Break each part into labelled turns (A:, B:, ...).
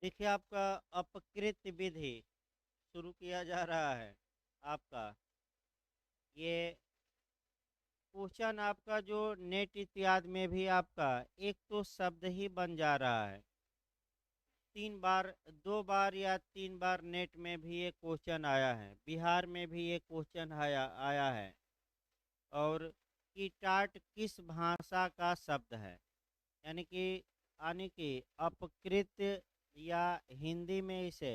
A: देखिए आपका अपकृत विधि शुरू किया जा रहा है। आपका ये क्वेश्चन आपका जो नेट इत्यादि में भी आपका एक तो शब्द ही बन जा रहा है। 3 बार 2 बार या 3 बार नेट में भी ये क्वेश्चन आया है, बिहार में भी ये क्वेश्चन आया आया है। और कि टाट किस भाषा का शब्द है, यानी कि अपकृत या हिंदी में इसे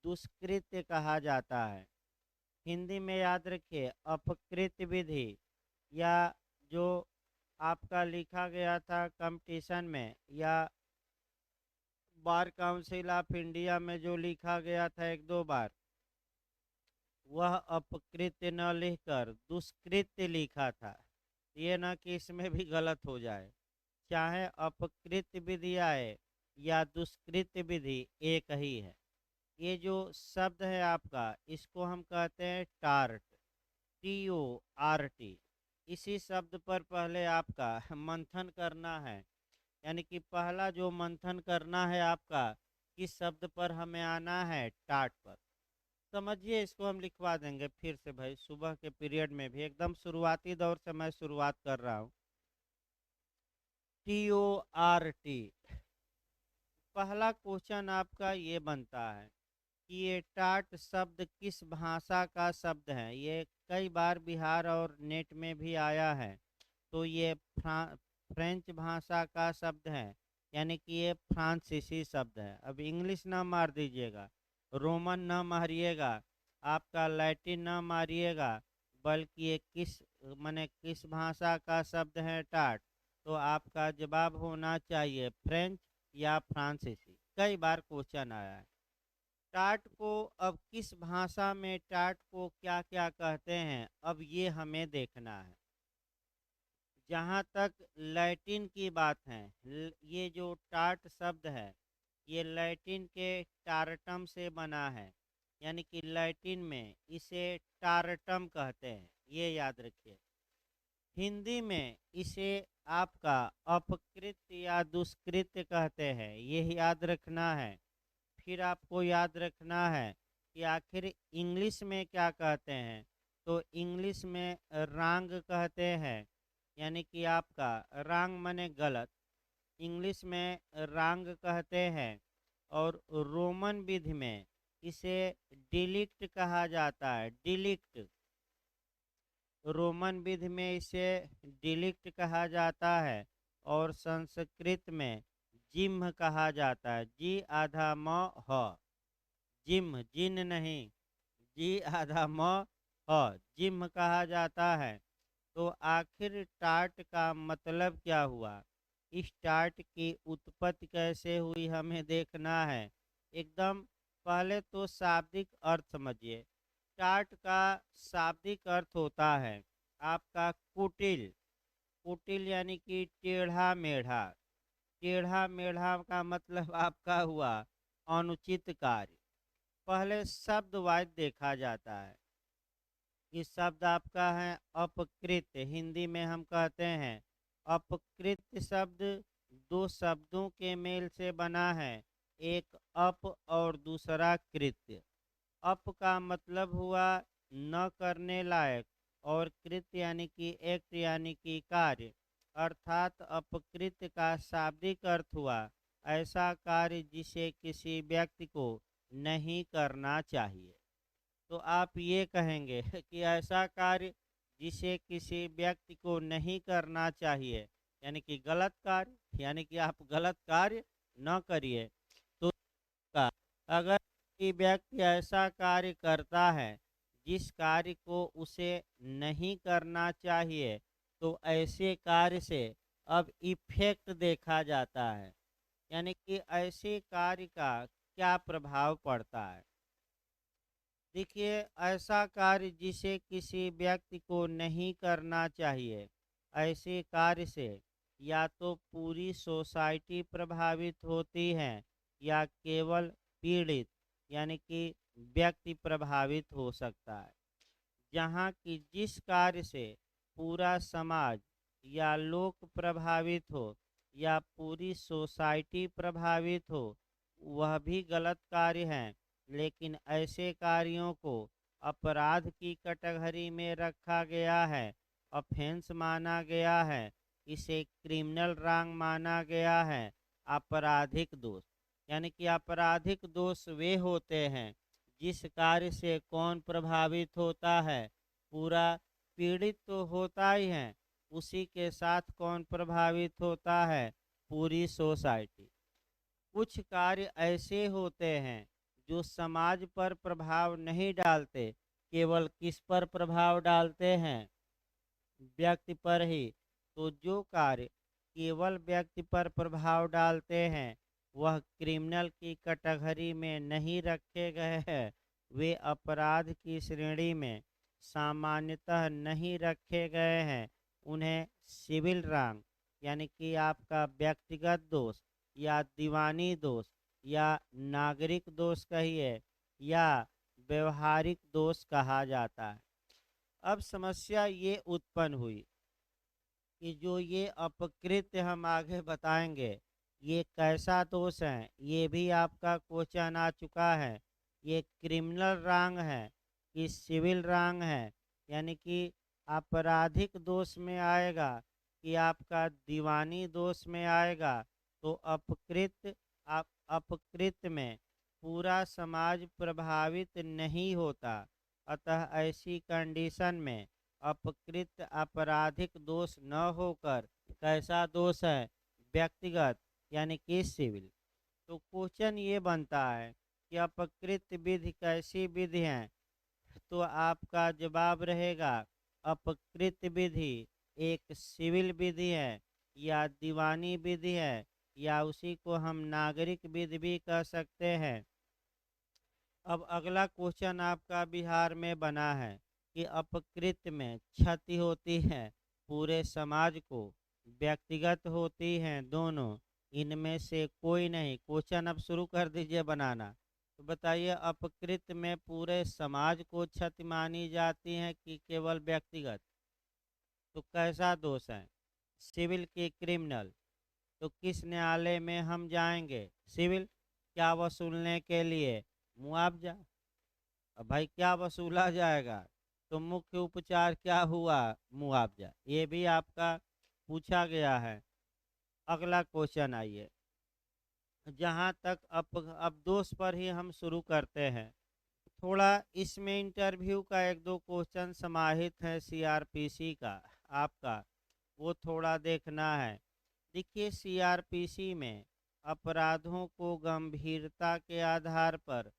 A: दुष्कृत्य कहा जाता है। हिंदी में याद रखिए अपकृत विधि, या जो आपका लिखा गया था कंपटीशन में या बार काउंसिल ऑफ इंडिया में जो लिखा गया था 1-2 बार, वह अपकृत्य न लिखकर दुष्कृत्य लिखा था। ये ना कि इसमें भी गलत हो जाए, चाहे अपकृत विधि आए या दुष्कृत विधि एक ही है। ये जो शब्द है आपका, इसको हम कहते हैं टार्ट, TORT। इसी शब्द पर पहले आपका मंथन करना है, यानी कि पहला जो मंथन करना है आपका, किस शब्द पर हमें आना है, टाट पर। समझिए, इसको हम लिखवा देंगे फिर से भाई, सुबह के पीरियड में भी एकदम शुरुआती दौर से मैं शुरुआत कर रहा हूँ। TORT। पहला क्वेश्चन आपका ये बनता है कि ये टाट शब्द किस भाषा का शब्द है। ये कई बार बिहार और नेट में भी आया है। तो ये फ्रेंच भाषा का शब्द है, यानी कि ये फ्रांसीसी शब्द है। अब इंग्लिश ना मार दीजिएगा, रोमन ना मारिएगा, आपका लैटिन ना मारिएगा, बल्कि ये किस माने किस भाषा का शब्द है टाट। तो आपका जवाब होना चाहिए फ्रेंच या फ्रांसीसी। कई बार क्वेश्चन आया है। टाट को अब किस भाषा में टाट को क्या क्या कहते हैं, अब ये हमें देखना है। जहाँ तक लैटिन की बात है, ये जो टाट शब्द है, ये लैटिन के टारटम से बना है, यानी कि लैटिन में इसे टारटम कहते हैं, ये याद रखिए। हिंदी में इसे आपका अपकृत या दुष्कृत कहते हैं, ये याद रखना है। फिर आपको याद रखना है कि आखिर इंग्लिश में क्या कहते हैं। तो इंग्लिश में रांग कहते हैं, यानी कि आपका रांग माने गलत, इंग्लिश में रांग कहते हैं। और रोमन विधि में इसे डिलिक्ट कहा जाता है, डिलिक्ट। रोमन विधि में इसे डिलिक्ट कहा जाता है। और संस्कृत में जिम्ह कहा जाता है, जी आधा म ह, जिम्ह, जिन नहीं, जी आधा म ह, जिम्ह कहा जाता है। तो आखिर टाट का मतलब क्या हुआ, इस टाट की उत्पत्ति कैसे हुई, हमें देखना है। एकदम पहले तो शाब्दिक अर्थ समझिए। टाट का शाब्दिक अर्थ होता है आपका कुटिल। कुटिल यानी कि टेढ़ा मेढ़ा। टेढ़ा मेढ़ा का मतलब आपका हुआ अनुचित कार्य। पहले शब्द वाइज देखा जाता है। इस शब्द आपका है अपकृत, हिंदी में हम कहते हैं अपकृत शब्द दो शब्दों के मेल से बना है, एक अप और दूसरा कृत्य। अप का मतलब हुआ न करने लायक, और कृत्य यानी कि एक्ट यानी कि कार्य। अर्थात अपकृत्य का शाब्दिक अर्थ हुआ ऐसा कार्य जिसे किसी व्यक्ति को नहीं करना चाहिए। तो आप ये कहेंगे कि ऐसा कार्य जिसे किसी व्यक्ति को नहीं करना चाहिए, यानी कि गलत कार्य, यानी कि आप गलत कार्य न करिए। तो का अगर कोई व्यक्ति ऐसा कार्य करता है जिस कार्य को उसे नहीं करना चाहिए, तो ऐसे कार्य से अब इफेक्ट देखा जाता है, यानी कि ऐसे कार्य का क्या प्रभाव पड़ता है। देखिए, ऐसा कार्य जिसे किसी व्यक्ति को नहीं करना चाहिए, ऐसे कार्य से या तो पूरी सोसाइटी प्रभावित होती है, या केवल पीड़ित यानी कि व्यक्ति प्रभावित हो सकता है। जहाँ की जिस कार्य से पूरा समाज या लोग प्रभावित हो या पूरी सोसाइटी प्रभावित हो, वह भी गलत कार्य हैं, लेकिन ऐसे कार्यों को अपराध की कैटेगरी में रखा गया है, ऑफेंस माना गया है, इसे क्रिमिनल रॉन्ग माना गया है। आपराधिक दोष यानी कि आपराधिक दोष वे होते हैं जिस कार्य से कौन प्रभावित होता है, पूरा पीड़ित तो होता ही है, उसी के साथ कौन प्रभावित होता है, पूरी सोसाइटी। कुछ कार्य ऐसे होते हैं जो समाज पर प्रभाव नहीं डालते, केवल किस पर प्रभाव डालते हैं, व्यक्ति पर ही। तो जो कार्य केवल व्यक्ति पर प्रभाव डालते हैं वह क्रिमिनल की कैटेगरी में नहीं रखे गए हैं, वे अपराध की श्रेणी में सामान्यतः नहीं रखे गए हैं। उन्हें सिविल रॉन्ग यानी कि आपका व्यक्तिगत दोष या दीवानी दोष या नागरिक दोष कहिए या व्यवहारिक दोष कहा जाता है। अब समस्या ये उत्पन्न हुई कि जो ये अपकृत्य हम आगे बताएंगे ये कैसा दोष है, ये भी आपका क्वेश्चन आ चुका है। ये क्रिमिनल रॉन्ग है कि सिविल रॉन्ग है, यानी कि आपराधिक दोष में आएगा कि आपका दीवानी दोष में आएगा। तो अपकृत्य में पूरा समाज प्रभावित नहीं होता, अतः ऐसी कंडीशन में अपकृत्य आपराधिक दोष न होकर कैसा दोष है, व्यक्तिगत यानी कि सिविल। तो क्वेश्चन ये बनता है कि अपकृत्य विधि कैसी विधि है, तो आपका जवाब रहेगा अपकृत्य विधि एक सिविल विधि है या दीवानी विधि है या उसी को हम नागरिक विधि भी कह सकते हैं। अब अगला क्वेश्चन आपका बिहार में बना है कि अपकृत्य में क्षति होती है पूरे समाज को, व्यक्तिगत होती हैं दोनों, इनमें से कोई नहीं। क्वेश्चन अब शुरू कर दीजिए बनाना। तो बताइए अपकृत्य में पूरे समाज को क्षति मानी जाती है कि केवल व्यक्तिगत। तो कैसा दोष है, सिविल की क्रिमिनल। तो किस न्यायालय में हम जाएंगे, सिविल। क्या वसूलने के लिए, मुआवजा। अब भाई क्या वसूला जाएगा, तो मुख्य उपचार क्या हुआ, मुआवजा। ये भी आपका पूछा गया है। अगला क्वेश्चन आइए, जहाँ तक अब दोष पर ही हम शुरू करते हैं। थोड़ा इसमें इंटरव्यू का एक दो क्वेश्चन समाहित है सीआरपीसी का आपका, वो थोड़ा देखना है। देखिए सीआरपीसी में अपराधों को गंभीरता के आधार पर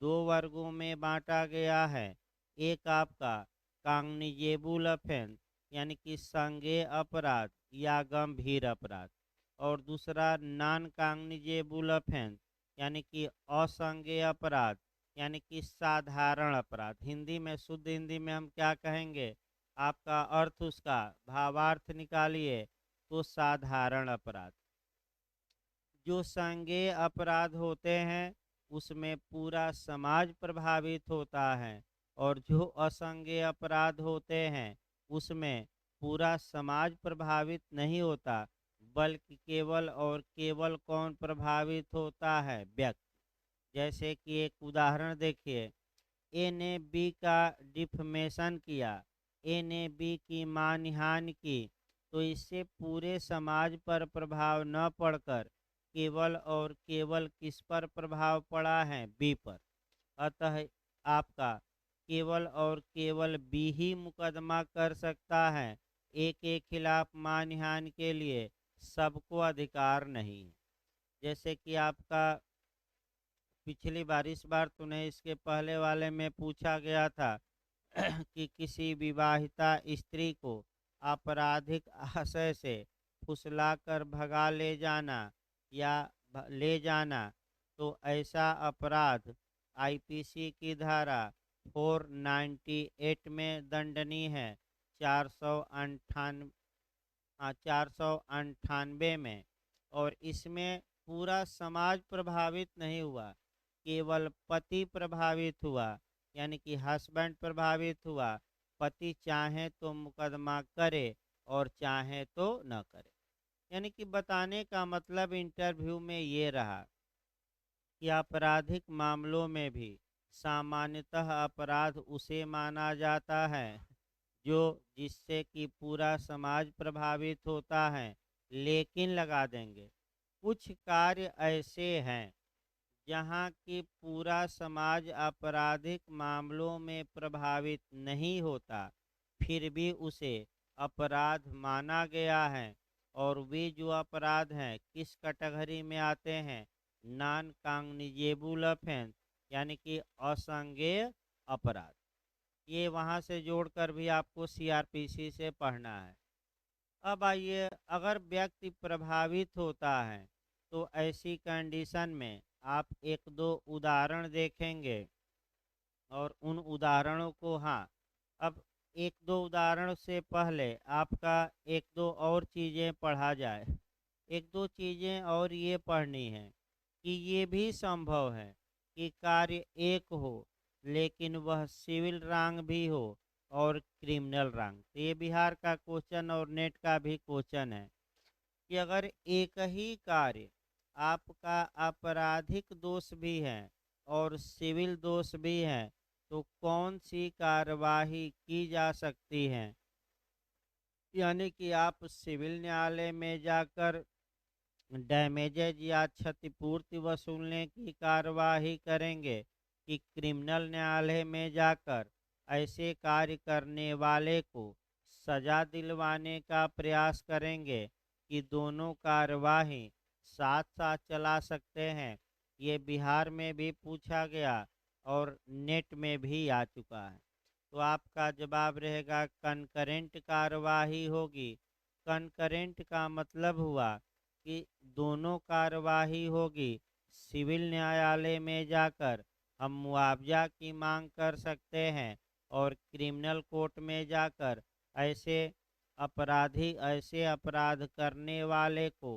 A: दो वर्गों में बांटा गया है। एक आपका कॉग्निजेबल ऑफेंस यानी कि संज्ञेय अपराध या गंभीर अपराध, और दूसरा नॉन कॉग्निजेबल ऑफेंस यानी कि असंज्ञेय अपराध यानी कि साधारण अपराध। हिंदी में, शुद्ध हिंदी में हम क्या कहेंगे, आपका अर्थ उसका भावार्थ निकालिए तो साधारण अपराध। जो संज्ञेय अपराध होते हैं उसमें पूरा समाज प्रभावित होता है, और जो असंज्ञेय अपराध होते हैं उसमें पूरा समाज प्रभावित नहीं होता, बल्कि केवल और केवल कौन प्रभावित होता है, व्यक्ति। जैसे कि एक उदाहरण देखिए, ए ने बी का डिफमेशन किया, ए ने बी की मानहानि की, तो इससे पूरे समाज पर प्रभाव न पड़कर केवल और केवल किस पर प्रभाव पड़ा है, बी पर। अतः आपका केवल और केवल बी ही मुकदमा कर सकता है, ए के खिलाफ मानहानि के लिए सबको अधिकार नहीं है। जैसे कि आपका पिछली बार, इस बार तो नहीं, इसके पहले वाले में पूछा गया था कि किसी विवाहिता स्त्री को आपराधिक आशय से फुसलाकर भगा ले जाना या ले जाना, तो ऐसा अपराध आईपीसी की धारा 498 में दंडनीय है, 498 498 में। और इसमें पूरा समाज प्रभावित नहीं हुआ, केवल पति प्रभावित हुआ, यानी कि हस्बैंड प्रभावित हुआ। पति चाहे तो मुकदमा करे और चाहे तो न करे। यानी कि बताने का मतलब इंटरव्यू में ये रहा कि आपराधिक मामलों में भी सामान्यतः अपराध उसे माना जाता है जो जिससे कि पूरा समाज प्रभावित होता है। लेकिन लगा देंगे, कुछ कार्य ऐसे हैं जहाँ की पूरा समाज आपराधिक मामलों में प्रभावित नहीं होता, फिर भी उसे अपराध माना गया है। और वे जो अपराध हैं किस कैटेगरी में आते हैं? नॉन कॉग्निजेबल ऑफेंस, यानी कि असंज्ञेय अपराध। ये वहाँ से जोड़कर भी आपको सीआरपीसी से पढ़ना है। अब आइए, अगर व्यक्ति प्रभावित होता है तो ऐसी कंडीशन में आप एक दो उदाहरण देखेंगे और उन उदाहरणों को, हाँ, अब एक दो उदाहरण से पहले आपका एक दो और चीज़ें पढ़ा जाए। एक दो चीज़ें और ये पढ़नी है कि ये भी संभव है कि कार्य एक हो लेकिन वह सिविल रैंक भी हो और क्रिमिनल रैंक। तो ये बिहार का क्वेश्चन और नेट का भी क्वेश्चन है कि अगर एक ही कार्य आपका आपराधिक दोष भी है और सिविल दोष भी है तो कौन सी कार्यवाही की जा सकती है। यानी कि आप सिविल न्यायालय में जाकर डैमेजेज या क्षतिपूर्ति वसूलने की कार्यवाही करेंगे कि क्रिमिनल न्यायालय में जाकर ऐसे कार्य करने वाले को सजा दिलवाने का प्रयास करेंगे कि दोनों कार्यवाही साथ साथ चला सकते हैं। ये बिहार में भी पूछा गया और नेट में भी आ चुका है। तो आपका जवाब रहेगा कनकरेंट कार्यवाही होगी। कनकरेंट का मतलब हुआ कि दोनों कार्यवाही होगी। सिविल न्यायालय में जाकर हम मुआवजा की मांग कर सकते हैं और क्रिमिनल कोर्ट में जाकर ऐसे ऐसे अपराध करने वाले को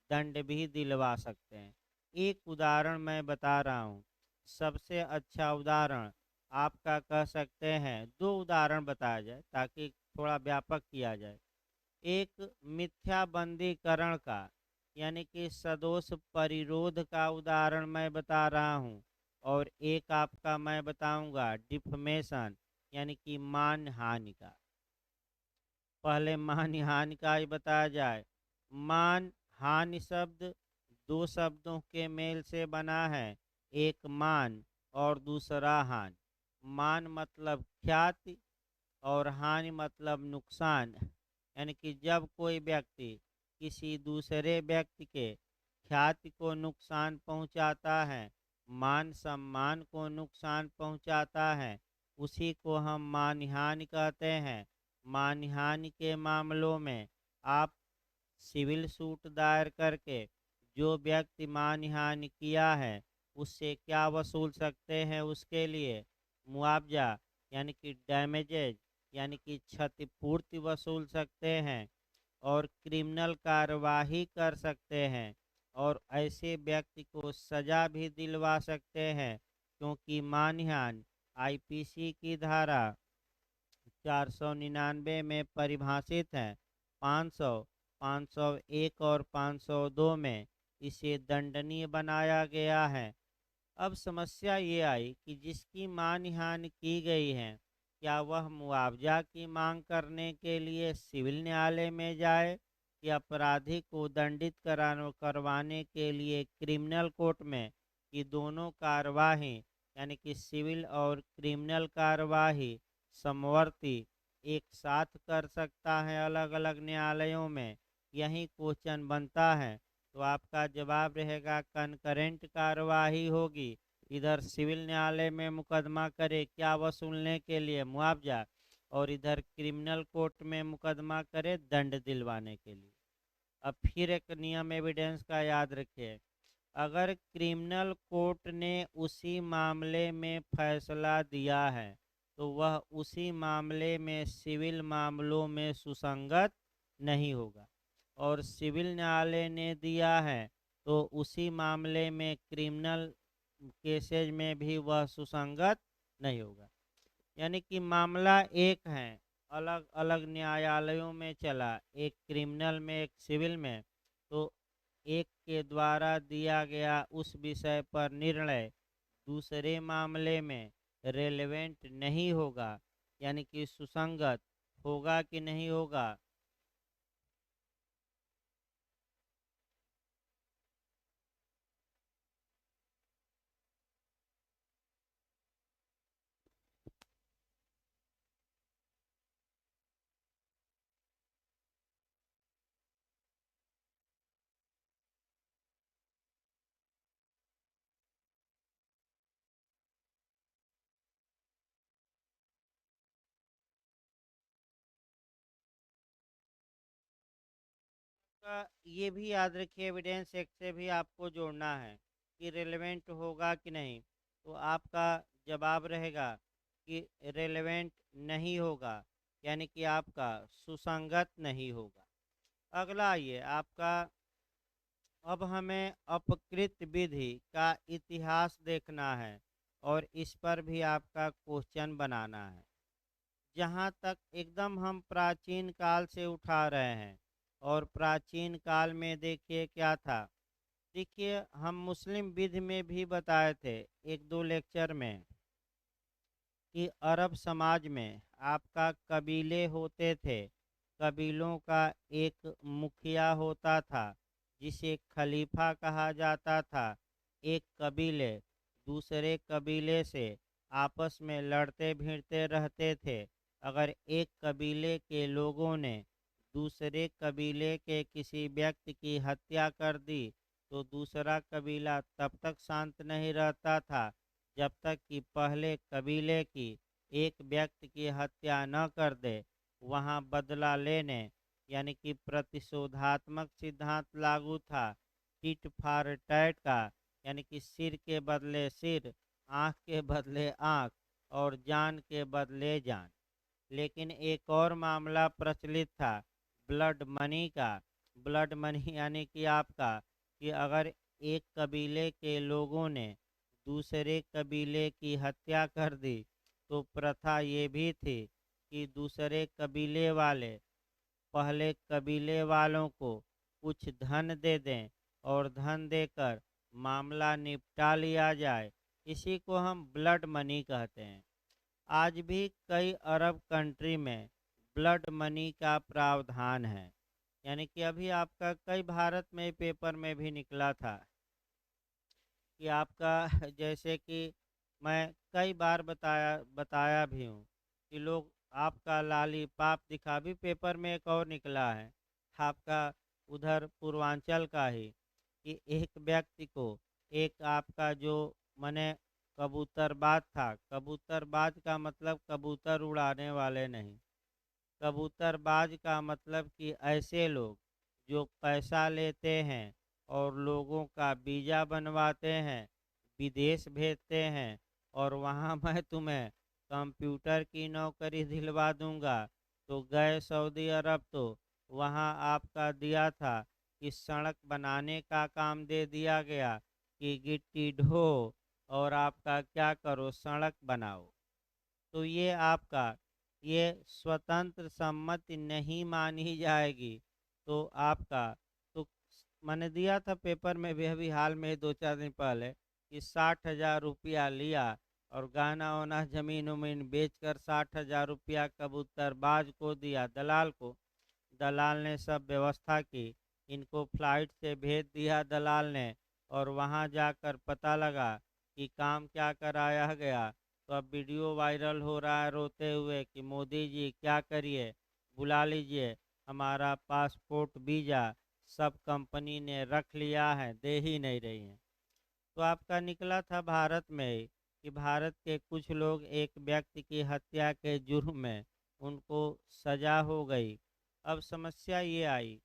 A: दंड भी दिलवा सकते हैं। एक उदाहरण मैं बता रहा हूँ, सबसे अच्छा उदाहरण आपका कह सकते हैं, दो उदाहरण बताया जाए ताकि थोड़ा व्यापक किया जाए। एक मिथ्याबंदीकरण का, यानी कि सदोष परिरोध का उदाहरण मैं बता रहा हूँ। और एक आपका मैं बताऊंगा डिफमेशन, यानी कि मानहानि का। पहले मानहानि का ही बताया जाए। मान हानि शब्द दो शब्दों के मेल से बना है, एक मान और दूसरा हानि। मान मतलब ख्याति और हानि मतलब नुकसान। यानी कि जब कोई व्यक्ति किसी दूसरे व्यक्ति के ख्याति को नुकसान पहुंचाता है, मान सम्मान को नुकसान पहुंचाता है, उसी को हम मानहानि कहते हैं। मानहानि के मामलों में आप सिविल सूट दायर करके जो व्यक्ति मानहानि किया है उससे क्या वसूल सकते हैं, उसके लिए मुआवजा यानी कि डैमेजेज, यानी कि क्षतिपूर्ति वसूल सकते हैं और क्रिमिनल कार्यवाही कर सकते हैं और ऐसे व्यक्ति को सजा भी दिलवा सकते हैं। क्योंकि मानहानि आईपीसी की धारा 499 में परिभाषित है। 500, 501 और 502 में इसे दंडनीय बनाया गया है। अब समस्या ये आई कि जिसकी मानहानि की गई है, क्या वह मुआवजा की मांग करने के लिए सिविल न्यायालय में जाए या अपराधी को दंडित करवाने के लिए क्रिमिनल कोर्ट में। कि दोनों कार्यवाही यानी कि सिविल और क्रिमिनल कार्यवाही समवर्ती एक साथ कर सकता है अलग अलग न्यायालयों में। यही क्वेश्चन बनता है। तो आपका जवाब रहेगा कनकरेंट कार्यवाही होगी। इधर सिविल न्यायालय में मुकदमा करे क्या वसूलने के लिए, मुआवजा, और इधर क्रिमिनल कोर्ट में मुकदमा करे दंड दिलवाने के लिए। अब फिर एक नियम एविडेंस का याद रखिए, अगर क्रिमिनल कोर्ट ने उसी मामले में फैसला दिया है तो वह उसी मामले में सिविल मामलों में सुसंगत नहीं होगा, और सिविल न्यायालय ने दिया है तो उसी मामले में क्रिमिनल केसेज में भी वह सुसंगत नहीं होगा। यानी कि मामला एक है, अलग अलग न्यायालयों में चला, एक क्रिमिनल में एक सिविल में, तो एक के द्वारा दिया गया उस विषय पर निर्णय दूसरे मामले में रेलेवेंट नहीं होगा, यानी कि सुसंगत होगा कि नहीं होगा। ये भी याद रखिए, एविडेंस एक से भी आपको जोड़ना है कि रेलेवेंट होगा कि नहीं। तो आपका जवाब रहेगा कि रेलेवेंट नहीं होगा, यानी कि आपका सुसंगत नहीं होगा। अगला आइए आपका, अब हमें अपकृत विधि का इतिहास देखना है और इस पर भी आपका क्वेश्चन बनाना है। जहाँ तक एकदम हम प्राचीन काल से उठा रहे हैं, और प्राचीन काल में देखिए क्या था। देखिए हम मुस्लिम विधि में भी बताए थे एक दो लेक्चर में कि अरब समाज में आपका कबीले होते थे। कबीलों का एक मुखिया होता था जिसे खलीफा कहा जाता था। एक कबीले दूसरे कबीले से आपस में लड़ते भिड़ते रहते थे। अगर एक कबीले के लोगों ने दूसरे कबीले के किसी व्यक्ति की हत्या कर दी, तो दूसरा कबीला तब तक शांत नहीं रहता था जब तक कि पहले कबीले की एक व्यक्ति की हत्या न कर दे। वहाँ बदला लेने, यानी कि प्रतिशोधात्मक सिद्धांत लागू था। टिट फॉर टैट का, यानी कि सिर के बदले सिर, आँख के बदले आँख और जान के बदले जान। लेकिन एक और मामला प्रचलित था ब्लड मनी का। ब्लड मनी यानी कि आपका कि अगर एक कबीले के लोगों ने दूसरे कबीले की हत्या कर दी, तो प्रथा ये भी थी कि दूसरे कबीले वाले पहले कबीले वालों को कुछ धन दे दें और धन देकर मामला निपटा लिया जाए। इसी को हम ब्लड मनी कहते हैं। आज भी कई अरब कंट्री में ब्लड मनी का प्रावधान है। यानी कि अभी आपका कई भारत में पेपर में भी निकला था कि आपका जैसे कि मैं कई बार बताया बताया भी हूँ कि लोग आपका लालीपाप दिखा, भी पेपर में एक और निकला है आपका उधर पूर्वांचल का ही, कि एक व्यक्ति को एक आपका जो मने कबूतरबाज था। कबूतरबाज का मतलब कबूतर उड़ाने वाले नहीं। कबूतरबाज का मतलब कि ऐसे लोग जो पैसा लेते हैं और लोगों का वीज़ा बनवाते हैं, विदेश भेजते हैं, और वहाँ मैं तुम्हें कंप्यूटर की नौकरी दिलवा दूंगा। तो गए सऊदी अरब, तो वहाँ आपका दिया था कि सड़क बनाने का काम दे दिया गया कि गिट्टी ढो और आपका क्या करो, सड़क बनाओ। तो ये आपका ये स्वतंत्र सम्मति नहीं मानी जाएगी। तो आपका तो मैंने दिया था पेपर में भी अभी हाल में 2 4 दिन पहले कि 60,000 रुपया लिया और गहना वना जमीन उमीन बेच कर 60,000 रुपया कबूतरबाज को दिया, दलाल को। दलाल ने सब व्यवस्था की, इनको फ्लाइट से भेज दिया दलाल ने। और वहाँ जाकर पता लगा कि काम क्या कराया गया। तो अब वीडियो वायरल हो रहा है रोते हुए कि मोदी जी क्या करिए, बुला लीजिए, हमारा पासपोर्ट वीज़ा सब कंपनी ने रख लिया है, दे ही नहीं रही हैं। तो आपका निकला था भारत में ही कि भारत के कुछ लोग एक व्यक्ति की हत्या के जुर्म में उनको सजा हो गई। अब समस्या ये आई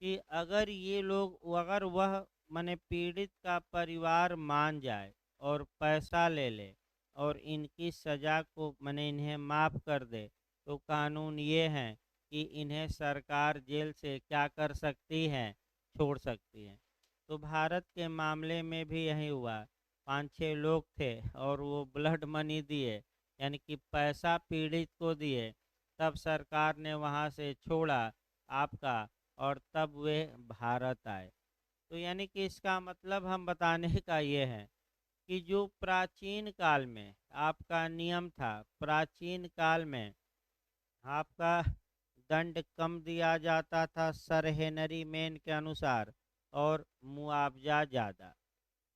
A: कि अगर ये लोग, अगर वह माने पीड़ित का परिवार मान जाए और पैसा ले ले और इनकी सज़ा को माने इन्हें माफ़ कर दे, तो कानून ये है कि इन्हें सरकार जेल से क्या कर सकती है, छोड़ सकती है। तो भारत के मामले में भी यही हुआ। 5 6 लोग थे और वो ब्लड मनी दिए, यानी कि पैसा पीड़ित को दिए, तब सरकार ने वहाँ से छोड़ा आपका, और तब वे भारत आए। तो यानी कि इसका मतलब हम बताने का ये है कि जो प्राचीन काल में आपका नियम था, प्राचीन काल में आपका दंड कम दिया जाता था सरहेनरी मेन के अनुसार और मुआवजा ज़्यादा।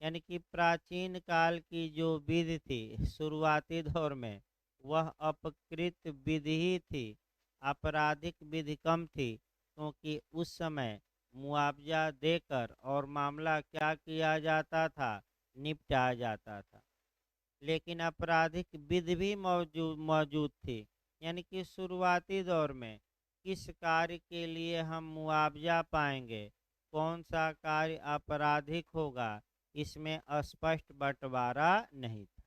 A: यानी कि प्राचीन काल की जो विधि थी शुरुआती दौर में, वह अपकृत विधि ही थी, आपराधिक विधि कम थी, क्योंकि उस समय मुआवजा देकर और मामला क्या किया जाता था, निपटाया जाता था। लेकिन आपराधिक विधि भी मौजूद मौजूद थी। यानी कि शुरुआती दौर में किस कार्य के लिए हम मुआवजा पाएंगे, कौन सा कार्य आपराधिक होगा, इसमें स्पष्ट बंटवारा नहीं था।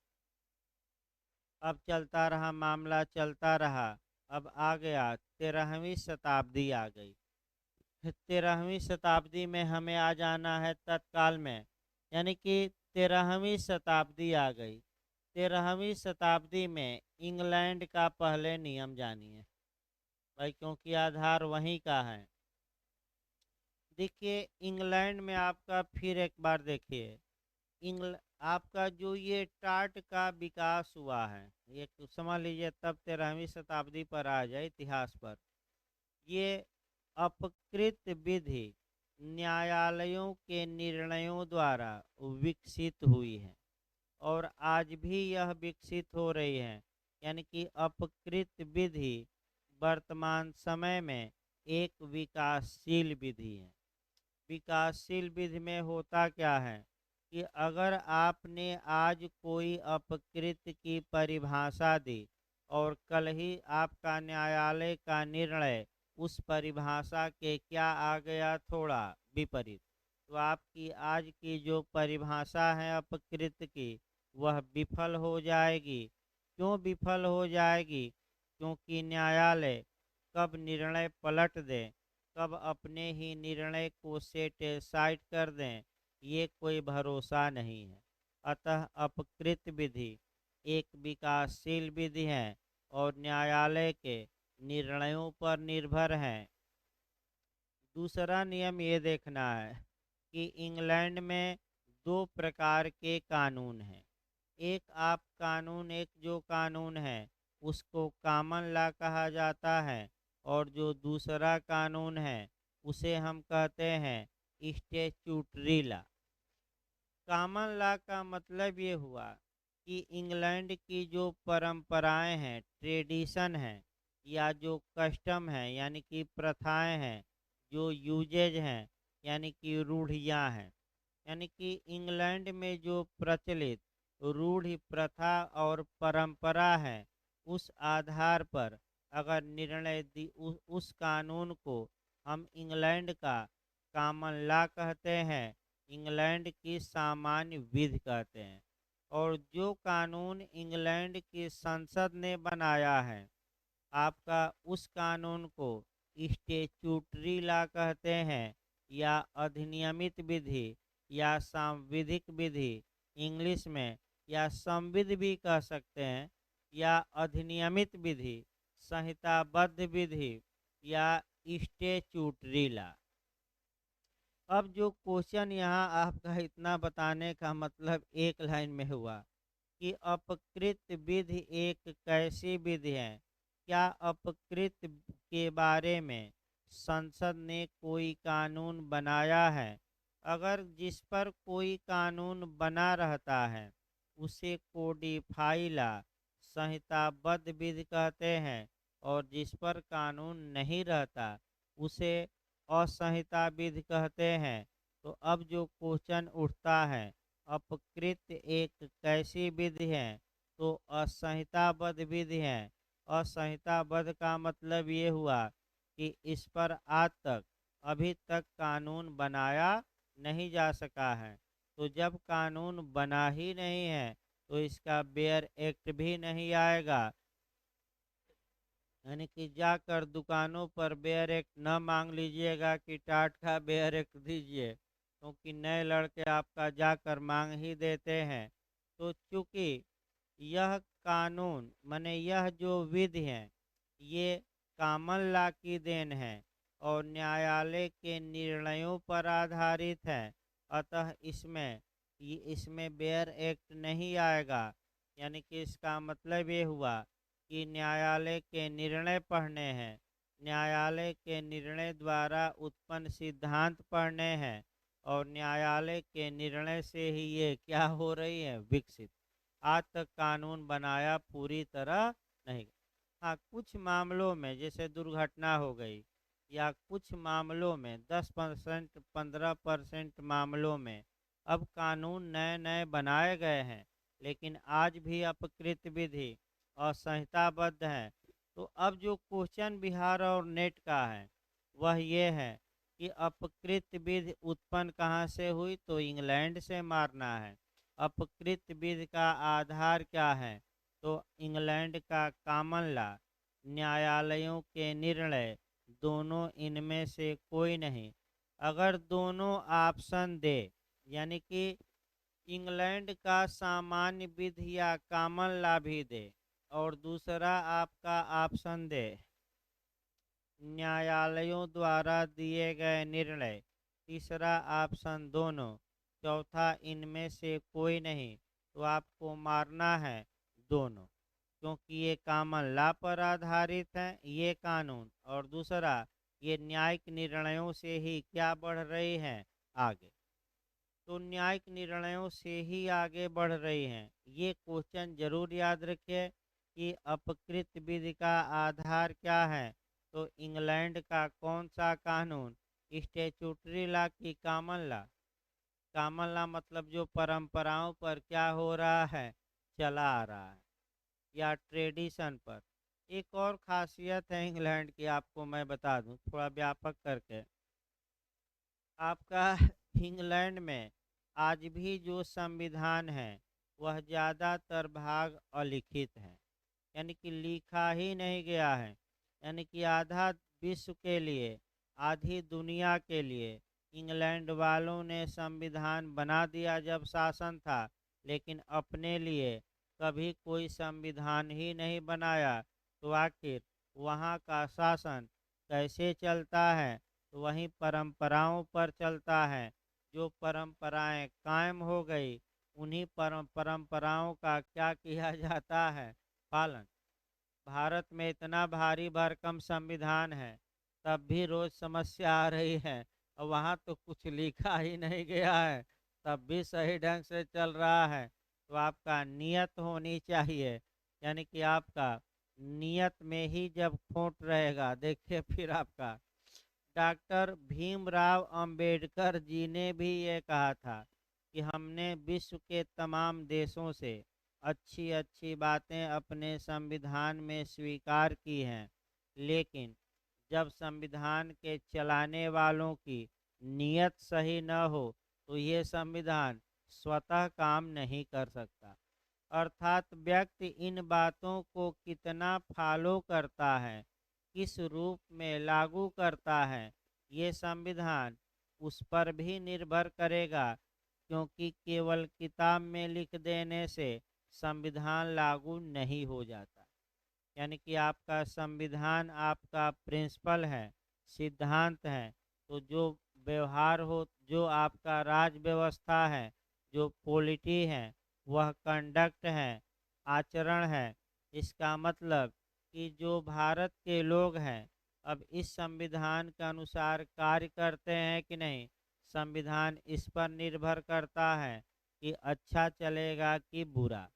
A: अब चलता रहा मामला, चलता रहा। अब आ गया 13वीं शताब्दी आ गई। 13वीं शताब्दी में हमें आ जाना है तत्काल में, यानी कि 13वीं शताब्दी आ गई। 13वीं शताब्दी में इंग्लैंड का पहले नियम जानिए भाई, क्योंकि आधार वहीं का है। देखिए इंग्लैंड में आपका फिर एक बार देखिए, इंग्ल आपका जो ये टाट का विकास हुआ है, ये समझ लीजिए, तब 13वीं शताब्दी पर आ जाए इतिहास पर। ये अपकृत विधि न्यायालयों के निर्णयों द्वारा विकसित हुई है और आज भी यह विकसित हो रही है। यानी कि अपकृत विधि वर्तमान समय में एक विकासशील विधि है। विकासशील विधि में होता क्या है कि अगर आपने आज कोई अपकृत की परिभाषा दी और कल ही आपका न्यायालय का निर्णय उस परिभाषा के क्या आ गया, थोड़ा विपरीत, तो आपकी आज की जो परिभाषा है अपकृत की, वह विफल हो जाएगी। क्यों विफल हो जाएगी? क्योंकि न्यायालय कब निर्णय पलट दे, कब अपने ही निर्णय को सेटिस्फाइड कर दें, ये कोई भरोसा नहीं है। अतः अपकृत विधि एक विकासशील विधि है और न्यायालय के निर्णयों पर निर्भर है। दूसरा नियम ये देखना है कि इंग्लैंड में दो प्रकार के कानून हैं। एक आप कानून, एक जो कानून है उसको कॉमन लॉ कहा जाता है, और जो दूसरा कानून है उसे हम कहते हैं स्टैट्यूटरी लॉ। कॉमन लॉ का मतलब ये हुआ कि इंग्लैंड की जो परंपराएं हैं, ट्रेडिशन है, या जो कस्टम है यानी कि प्रथाएं हैं, जो यूजेज हैं यानी कि रूढ़ियाँ हैं, यानी कि इंग्लैंड में जो प्रचलित रूढ़ प्रथा और परंपरा है, उस आधार पर अगर निर्णय उस कानून को हम इंग्लैंड का कॉमन लॉ कहते हैं, इंग्लैंड की सामान्य विधि कहते हैं। और जो कानून इंग्लैंड की संसद ने बनाया है, आपका उस कानून को स्टैट्यूटरी लॉ कहते हैं, या अधिनियमित विधि या सांविधिक विधि इंग्लिश में, या संविधि भी कह सकते हैं, या अधिनियमित विधि, संहिताबद्ध विधि, या स्टैट्यूटरी लॉ। अब जो क्वेश्चन यहाँ आपका इतना बताने का मतलब एक लाइन में हुआ कि अपकृत विधि एक कैसी विधि है, क्या अपकृत के बारे में संसद ने कोई कानून बनाया है? अगर जिस पर कोई कानून बना रहता है उसे कोडिफाई लॉ, संहिताबद्ध विधि कहते हैं, और जिस पर कानून नहीं रहता उसे असंहिता विधि कहते हैं। तो अब जो क्वेश्चन उठता है, अपकृत एक कैसी विधि है, तो असंहिताबद्ध विधि है। असंहिताबद्ध का मतलब ये हुआ कि इस पर आज तक अभी तक कानून बनाया नहीं जा सका है। तो जब कानून बना ही नहीं है तो इसका बेयर एक्ट भी नहीं आएगा। यानी कि जाकर दुकानों पर बेयर एक्ट न मांग लीजिएगा कि टाट का बेयर एक्ट दीजिए, क्योंकि नए लड़के आपका जाकर मांग ही देते हैं। तो चूंकि यह कानून माने यह जो विधि है ये कॉमन लॉ की देन है और न्यायालय के निर्णयों पर आधारित है, अतः इसमें बेयर एक्ट नहीं आएगा। यानी कि इसका मतलब ये हुआ कि न्यायालय के निर्णय पढ़ने हैं, न्यायालय के निर्णय द्वारा उत्पन्न सिद्धांत पढ़ने हैं, और न्यायालय के निर्णय से ही ये क्या हो रही है, विकसित। आज तक कानून बनाया पूरी तरह नहीं। हाँ, कुछ मामलों में जैसे दुर्घटना हो गई, या कुछ मामलों में 10% 15% मामलों में अब कानून नए नए बनाए गए हैं, लेकिन आज भी अपकृत विधि और संहिताबद्ध है। तो अब जो क्वेश्चन बिहार और नेट का है वह ये है कि अपकृत विधि उत्पन्न कहाँ से हुई, तो इंग्लैंड से मारना है। अपकृत विधि का आधार क्या है, तो इंग्लैंड का कॉमन लॉ, न्यायालयों के निर्णय, दोनों इनमें से कोई नहीं। अगर दोनों ऑप्शन दे, यानी कि इंग्लैंड का सामान्य विधि या कॉमन लॉ भी दे, और दूसरा आपका ऑप्शन दे न्यायालयों द्वारा दिए गए निर्णय, तीसरा ऑप्शन दोनों, चौथा इनमें से कोई नहीं, तो आपको मारना है दोनों, क्योंकि ये कॉमन लॉ पर आधारित है ये कानून, और दूसरा ये न्यायिक निर्णयों से ही क्या बढ़ रही हैं, आगे। तो न्यायिक निर्णयों से ही आगे बढ़ रही हैं। ये क्वेश्चन जरूर याद रखिए कि अपकृत विधि का आधार क्या है, तो इंग्लैंड का कौन सा कानून, स्टैट्यूटरी लॉ की कॉमन लॉ। कॉमन लॉ मतलब जो परंपराओं पर क्या हो रहा है, चला आ रहा है, या ट्रेडिशन पर। एक और खासियत है इंग्लैंड की, आपको मैं बता दूं थोड़ा व्यापक करके। आपका इंग्लैंड में आज भी जो संविधान है वह ज़्यादातर भाग अलिखित है, यानी कि लिखा ही नहीं गया है। यानी कि आधा विश्व के लिए, आधी दुनिया के लिए इंग्लैंड वालों ने संविधान बना दिया जब शासन था, लेकिन अपने लिए कभी कोई संविधान ही नहीं बनाया। तो आखिर वहाँ का शासन कैसे चलता है, तो वहीं परंपराओं पर चलता है। जो परंपराएं कायम हो गई, उन्हीं परंपराओं का क्या किया जाता है, पालन। भारत में इतना भारी भरकम संविधान है, तब भी रोज समस्या आ रही है, और वहाँ तो कुछ लिखा ही नहीं गया है, तब भी सही ढंग से चल रहा है। तो आपका नियत होनी चाहिए, यानी कि आपका नियत में ही जब खोट रहेगा, देखिए फिर आपका डॉक्टर भीमराव अंबेडकर जी ने भी ये कहा था कि हमने विश्व के तमाम देशों से अच्छी अच्छी बातें अपने संविधान में स्वीकार की हैं, लेकिन जब संविधान के चलाने वालों की नीयत सही न हो तो ये संविधान स्वतः काम नहीं कर सकता। अर्थात व्यक्ति इन बातों को कितना फॉलो करता है, किस रूप में लागू करता है, ये संविधान उस पर भी निर्भर करेगा, क्योंकि केवल किताब में लिख देने से संविधान लागू नहीं हो जाता। यानी कि आपका संविधान आपका प्रिंसिपल है, सिद्धांत है। तो जो व्यवहार हो, जो आपका राज व्यवस्था है, जो पॉलिटी है, वह कंडक्ट है, आचरण है। इसका मतलब कि जो भारत के लोग हैं अब इस संविधान के अनुसार कार्य करते हैं कि नहीं, संविधान इस पर निर्भर करता है कि अच्छा चलेगा कि बुरा।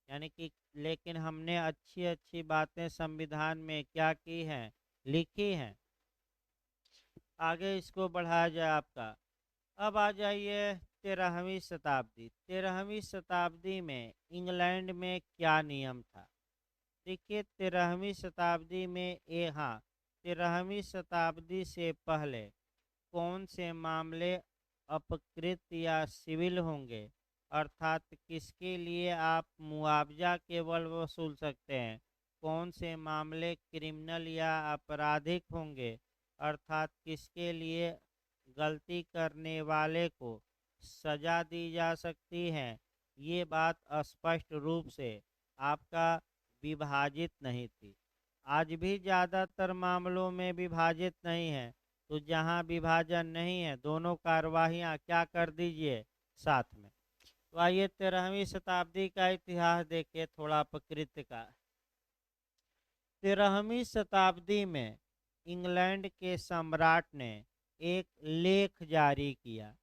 A: यानी कि लेकिन हमने अच्छी अच्छी बातें संविधान में क्या की हैं, लिखी हैं। आगे इसको बढ़ाया जाए आपका। अब आ जाइए 13वीं शताब्दी। 13वीं शताब्दी में इंग्लैंड में क्या नियम था। देखिए 13वीं शताब्दी में हाँ, 13वीं शताब्दी से पहले कौन से मामले अपकृत या सिविल होंगे, अर्थात किसके लिए आप मुआवजा केवल वसूल सकते हैं, कौन से मामले क्रिमिनल या आपराधिक होंगे, अर्थात किसके लिए गलती करने वाले को सजा दी जा सकती है। ये बात स्पष्ट रूप से आपका विभाजित नहीं थी। आज भी ज़्यादातर मामलों में विभाजित नहीं है, तो जहाँ विभाजन नहीं है दोनों कार्यवाहियाँ क्या कर दीजिए साथ में। तो आइए 13वीं शताब्दी का इतिहास देखिए थोड़ा अपकृत का। 13वीं शताब्दी में इंग्लैंड के सम्राट ने एक लेख जारी किया,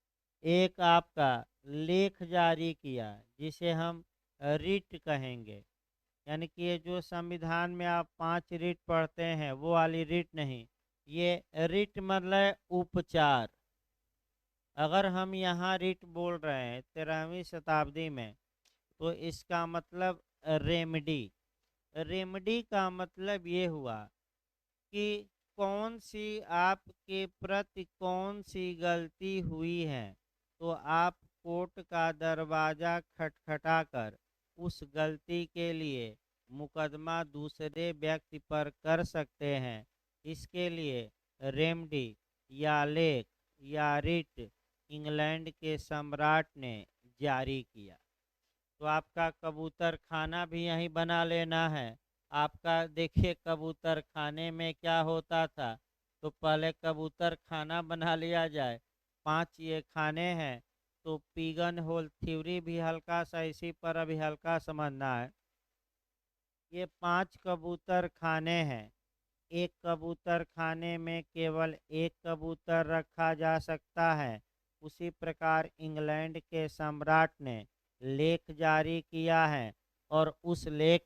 A: एक आपका लेख जारी किया जिसे हम रिट कहेंगे। यानी कि ये जो संविधान में आप 5 रिट पढ़ते हैं वो वाली रिट नहीं, ये रिट मतलब उपचार। अगर हम यहाँ रिट बोल रहे हैं 13वीं शताब्दी में तो इसका मतलब रेमेडी। रेमेडी का मतलब ये हुआ कि कौन सी आपके प्रति कौन सी गलती हुई है तो आप कोर्ट का दरवाज़ा खटखटाकर उस गलती के लिए मुकदमा दूसरे व्यक्ति पर कर सकते हैं। इसके लिए रेमडी या लेख या रिट इंग्लैंड के सम्राट ने जारी किया। तो आपका कबूतर खाना भी यहीं बना लेना है। आपका देखिए कबूतर खाने में क्या होता था, तो पहले कबूतर खाना बना लिया जाए। 5 ये खाने हैं तो पिगन होल थ्योरी भी हल्का सा इसी पर अभी हल्का समझना है। ये 5 कबूतर खाने हैं, एक कबूतर खाने में केवल एक कबूतर रखा जा सकता है। उसी प्रकार इंग्लैंड के सम्राट ने लेख जारी किया है और उस लेख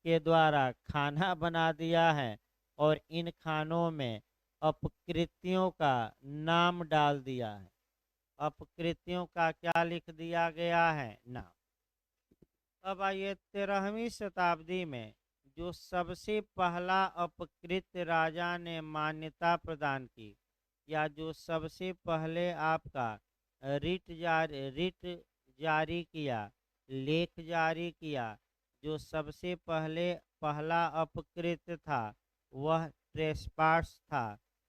A: के द्वारा खाना बना दिया है और इन खानों में अपकृत्यों का नाम डाल दिया है। अपकृत्यों का क्या लिख दिया गया है? नाम। अब आइए 13वीं शताब्दी में जो सबसे पहला अपकृत राजा ने मान्यता प्रदान की या जो सबसे पहले आपका रिट जारी किया, लेख जारी किया, जो सबसे पहले पहला अपकृत था वह ट्रेसपास था,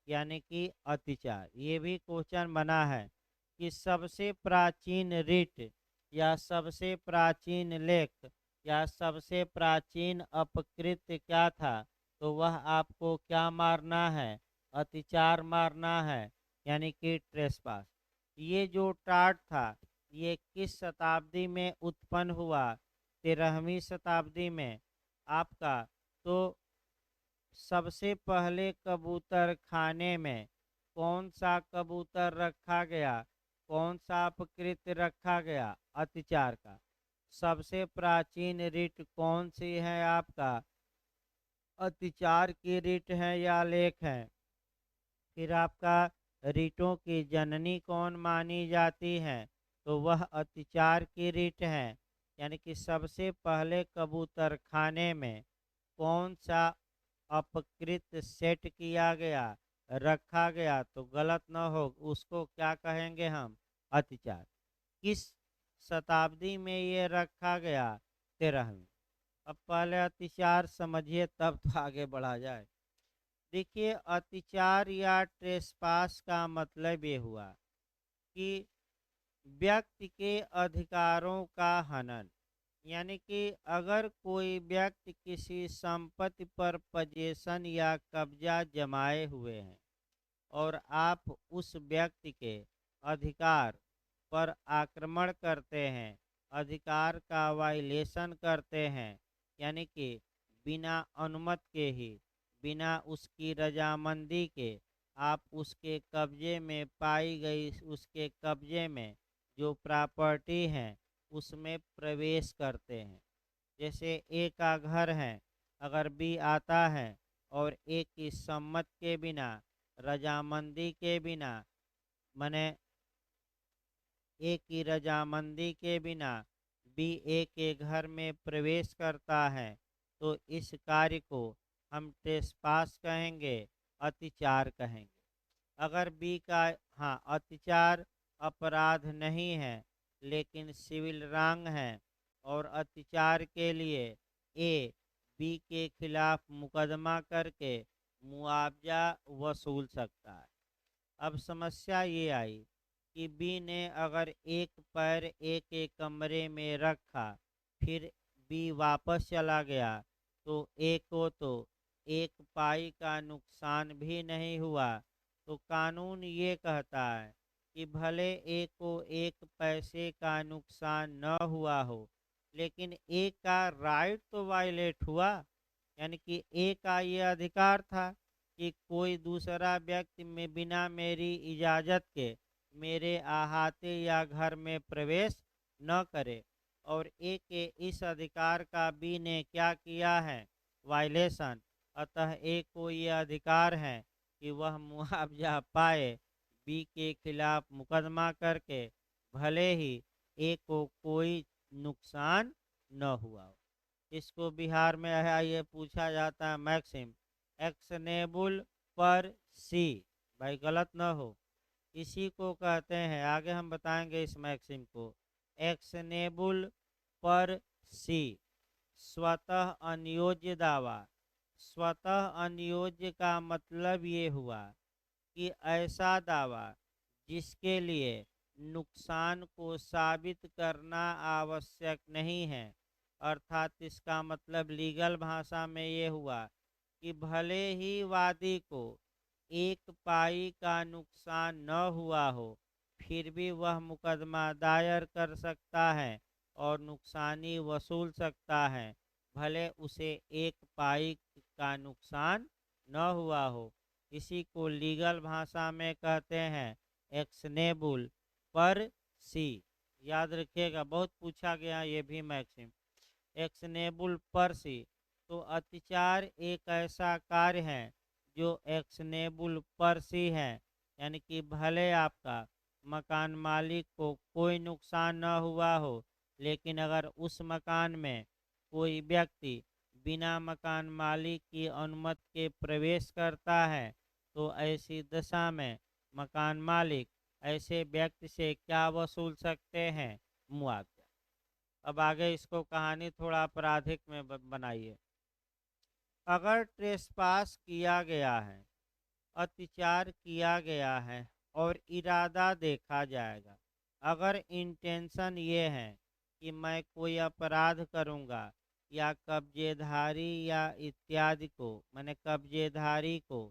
A: यानी कि अत्याचार। ये भी क्वेश्चन बना है कि सबसे प्राचीन रिट या सबसे प्राचीन लेख या सबसे प्राचीन अपकृत क्या था, तो वह आपको क्या मारना है? अत्याचार मारना है, यानी कि ट्रेसपास। ये जो टाट था ये किस शताब्दी में उत्पन्न हुआ? 13वीं शताब्दी में आपका। तो सबसे पहले कबूतर खाने में कौन सा कबूतर रखा गया? कौन सा अपकृत रखा गया? अत्याचार का। सबसे प्राचीन रिट कौन सी है आपका? अत्याचार की रिट है या लेख है? फिर आपका रिटों की जननी कौन मानी जाती है? तो वह अत्याचार की रिट है। यानी कि सबसे पहले कबूतर खाने में कौन सा अपकृत सेट किया गया, रखा गया, तो गलत न हो उसको क्या कहेंगे हम? अत्याचार। किस शताब्दी में ये रखा गया? 13वीं। अब पहले अत्याचार समझिए तब तो आगे बढ़ा जाए। देखिए अत्याचार या ट्रेसपास का मतलब ये हुआ कि व्यक्ति के अधिकारों का हनन। यानी कि अगर कोई व्यक्ति किसी संपत्ति पर पजेशन या कब्जा जमाए हुए हैं और आप उस व्यक्ति के अधिकार पर आक्रमण करते हैं, अधिकार का वायलेशन करते हैं, यानी कि बिना अनुमति के ही, बिना उसकी रजामंदी के आप उसके कब्जे में पाई गई उसके कब्जे में जो प्रॉपर्टी हैं उसमें प्रवेश करते हैं। जैसे ए का घर है, अगर बी आता है और ए की सम्मत के बिना, रजामंदी के बिना, माने ए की रजामंदी के बिना बी ए के घर में प्रवेश करता है तो इस कार्य को हम ट्रेसपास कहेंगे, अत्याचार कहेंगे। अगर बी का, हाँ, अत्याचार अपराध नहीं है लेकिन सिविल रॉन्ग है और अत्याचार के लिए ए बी के खिलाफ मुकदमा करके मुआवजा वसूल सकता है। अब समस्या ये आई कि बी ने अगर एक पैर ए के कमरे में रखा फिर बी वापस चला गया तो ए को तो एक पाई का नुकसान भी नहीं हुआ तो कानून ये कहता है कि भले एक को एक पैसे का नुकसान न हुआ हो, लेकिन एक का राइट तो वायलेट हुआ। यानी कि एक का ये अधिकार था कि कोई दूसरा व्यक्ति में बिना मेरी इजाज़त के मेरे अहाते या घर में प्रवेश न करे, और ए के इस अधिकार का बी ने क्या किया है, वायलेशन। अतः ए को ये अधिकार है कि वह मुआवजा पाए बी के खिलाफ मुकदमा करके, भले ही ए को कोई नुकसान न हुआ हो। इसको बिहार में है ये पूछा जाता है मैक्सिम, एक्शनेबल पर सी। भाई गलत न हो, इसी को कहते हैं, आगे हम बताएंगे इस मैक्सिम को, एक्शनेबल पर सी, स्वतः अनियोज्य दावा। स्वतः अनियोज्य का मतलब ये हुआ कि ऐसा दावा जिसके लिए नुकसान को साबित करना आवश्यक नहीं है। अर्थात इसका मतलब लीगल भाषा में ये हुआ कि भले ही वादी को एक पाई का नुकसान न हुआ हो, फिर भी वह मुकदमा दायर कर सकता है और नुकसानी वसूल सकता है, भले उसे एक पाई का नुकसान न हुआ हो। इसी को लीगल भाषा में कहते हैं एक्शनेबल पर सी। याद रखिएगा, बहुत पूछा गया ये भी मैक्सिम, एक्शनेबल पर सी। तो अत्याचार एक ऐसा कार्य है जो एक्शनेबल पर सी है, यानी कि भले आपका मकान मालिक को कोई नुकसान न हुआ हो, लेकिन अगर उस मकान में कोई व्यक्ति बिना मकान मालिक की अनुमति के प्रवेश करता है, तो ऐसी दशा में मकान मालिक ऐसे व्यक्ति से क्या वसूल सकते हैं, मुआवजा। अब आगे इसको कहानी थोड़ा आपराधिक में बनाइए। अगर ट्रेसपास किया गया है, अत्याचार किया गया है और इरादा देखा जाएगा, अगर इंटेंशन ये है कि मैं कोई अपराध करूँगा या कब्जेधारी या इत्यादि को, मैंने कब्जेधारी को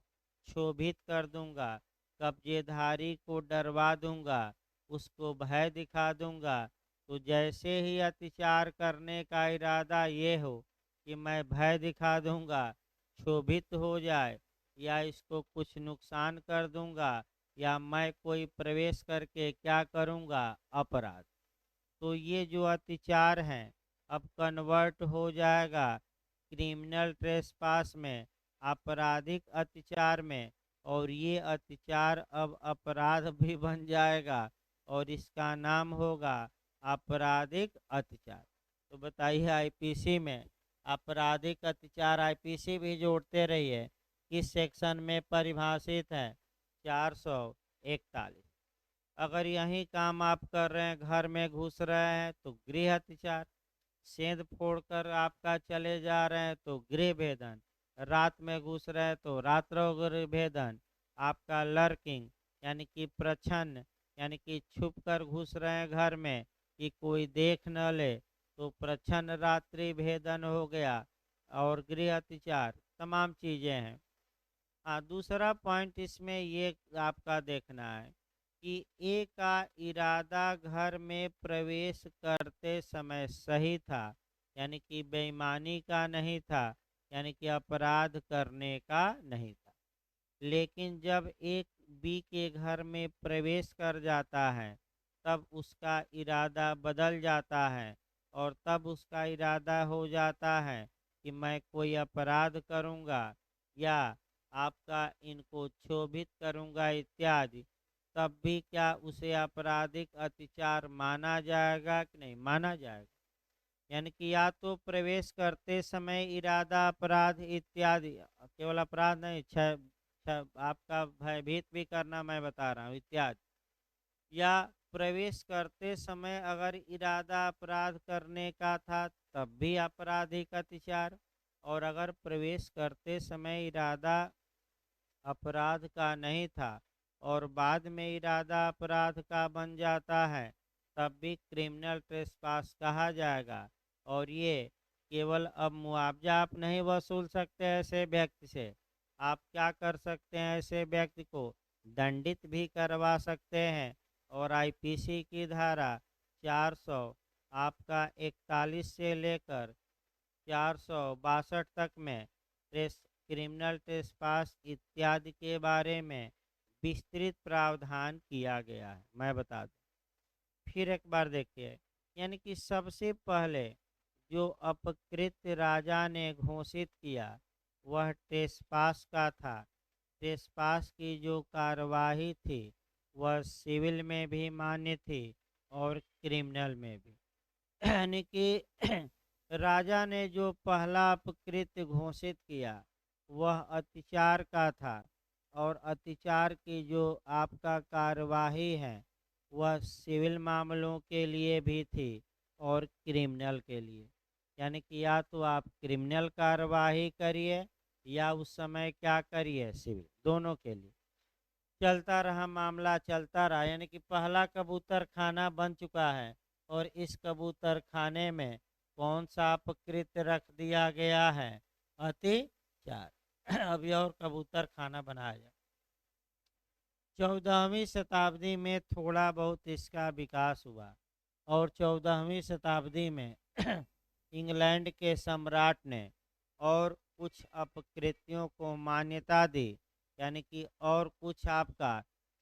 A: क्षोभित कर दूंगा, कब्जेधारी को डरवा दूंगा, उसको भय दिखा दूंगा, तो जैसे ही अत्याचार करने का इरादा ये हो कि मैं भय दिखा दूंगा, क्षोभित हो जाए या इसको कुछ नुकसान कर दूंगा, या मैं कोई प्रवेश करके क्या करूंगा, अपराध, तो ये जो अत्याचार है अब कन्वर्ट हो जाएगा क्रिमिनल ट्रेसपास में, आपराधिक अत्याचार में, और ये अत्याचार अब अपराध भी बन जाएगा और इसका नाम होगा आपराधिक अत्याचार। तो बताइए आईपीसी में आपराधिक अत्याचार, आईपीसी भी जोड़ते रहिए, किस सेक्शन में परिभाषित है, 441। अगर यही काम आप कर रहे हैं, घर में घुस रहे हैं तो गृह अत्याचार, सेंध फोड़कर आपका चले जा रहे हैं तो गृह भेदन, रात में घुस रहे हैं तो रात्रोग्र भेदन, आपका लर्किंग यानी कि प्रछन्न, यानी कि छुप कर घुस रहे हैं घर में कि कोई देख न ले, तो प्रछन्न रात्रि भेदन हो गया, और गृह अत्याचार, तमाम चीज़ें हैं। हाँ, दूसरा पॉइंट इसमें ये आपका देखना है कि ए का इरादा घर में प्रवेश करते समय सही था, यानी कि बेईमानी का नहीं था, यानी कि अपराध करने का नहीं था। लेकिन जब एक बी के घर में प्रवेश कर जाता है, तब उसका इरादा बदल जाता है, और तब उसका इरादा हो जाता है कि मैं कोई अपराध करूँगा या आपका इनको क्षोभित करूँगा इत्यादि, तब भी क्या उसे आपराधिक अत्याचार माना जाएगा कि नहीं माना जाएगा। यानी कि या तो प्रवेश करते समय इरादा अपराध इत्यादि, केवल अपराध नहीं, आपका भयभीत भी करना मैं बता रहा हूँ इत्यादि, या प्रवेश करते समय अगर इरादा अपराध करने का था तब भी आपराधिक अत्याचार, और अगर प्रवेश करते समय इरादा अपराध का नहीं था और बाद में इरादा अपराध का बन जाता है, तब भी क्रिमिनल ट्रेसपास कहा जाएगा। और ये केवल अब मुआवजा आप नहीं वसूल सकते ऐसे व्यक्ति से, आप क्या कर सकते हैं, ऐसे व्यक्ति को दंडित भी करवा सकते हैं। और आईपीसी की धारा 400 आपका 41 से लेकर 462 तक में क्रिमिनल ट्रेसपास इत्यादि के बारे में विस्तृत प्रावधान किया गया है। मैं बता दूं, फिर एक बार देखिए, यानी कि सबसे पहले जो अपकृत राजा ने घोषित किया वह ट्रेसपास का था। ट्रेसपास की जो कार्यवाही थी वह सिविल में भी मान्य थी और क्रिमिनल में भी। यानी कि राजा ने जो पहला अपकृत्य घोषित किया वह अत्याचार का था, और अत्याचार की जो आपका कार्यवाही है वह सिविल मामलों के लिए भी थी और क्रिमिनल के लिए। यानी कि या तो आप क्रिमिनल कार्यवाही करिए या उस समय क्या करिए, सिविल, दोनों के लिए। चलता रहा मामला, चलता रहा, यानी कि पहला कबूतर खाना बन चुका है और इस कबूतर खाने में कौन सा अपकृत्य रख दिया गया है, अत्याचार। अभी और कबूतर खाना बनाया जाए। 14वीं शताब्दी में थोड़ा बहुत इसका विकास हुआ और 14वीं शताब्दी में इंग्लैंड के सम्राट ने और कुछ अपकृत्यों को मान्यता दी। यानी कि और कुछ आपका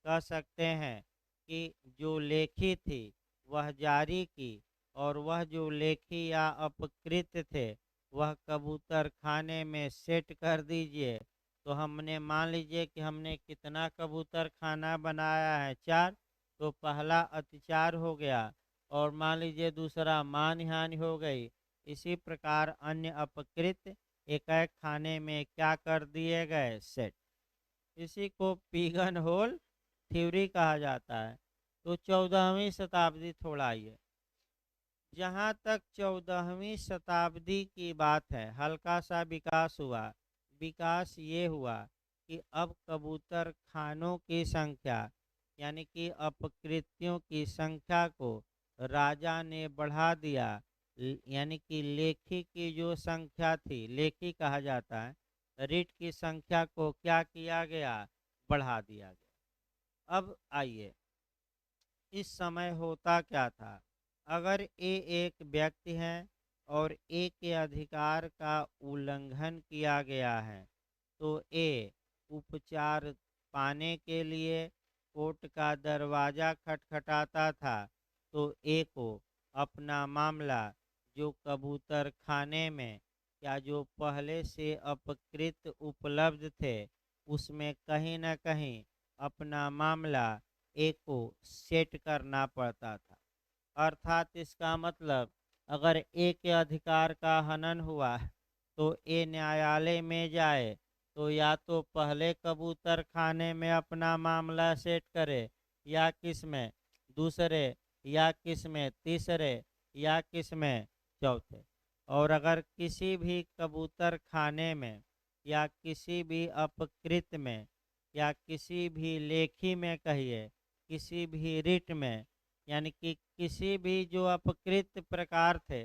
A: कह सकते हैं कि जो लेखी थी वह जारी की, और वह जो लेखी या अपकृत्य थे वह कबूतर खाने में सेट कर दीजिए। तो हमने मान लीजिए कि हमने कितना कबूतर खाना बनाया है, 4, तो पहला अत्याचार हो गया, और मान लीजिए दूसरा मानहानि हो गई। इसी प्रकार अन्य अपकृत्य एक एक खाने में क्या कर दिए गए, सेट। इसी को पिगन होल थ्योरी कहा जाता है। तो 14वीं शताब्दी थोड़ा आइए, जहाँ तक 14वीं शताब्दी की बात है हल्का सा विकास हुआ। विकास ये हुआ कि अब कबूतर खानों की संख्या, यानी कि अपकृत्यों की संख्या को राजा ने बढ़ा दिया। यानी कि लेखी की जो संख्या थी, लेखी कहा जाता है, रिट की संख्या को क्या किया गया, बढ़ा दिया गया। अब आइए, इस समय होता क्या था, अगर ए एक व्यक्ति है और ए के अधिकार का उल्लंघन किया गया है तो ए उपचार पाने के लिए कोर्ट का दरवाज़ा खटखटाता था। तो ए को अपना मामला जो कबूतर खाने में या जो पहले से अपकृत उपलब्ध थे उसमें कहीं न कहीं अपना मामला ए को सेट करना पड़ता था। अर्थात इसका मतलब अगर ए के अधिकार का हनन हुआ तो ए न्यायालय में जाए तो या तो पहले कबूतर खाने में अपना मामला सेट करे, या किस में, दूसरे, या किस में, तीसरे, या किस में, चौथे। और अगर किसी भी कबूतर खाने में या किसी भी अपकृत में या किसी भी लेखी में कहिए, किसी भी रिट में, यानी कि किसी भी जो अपकृत प्रकार थे,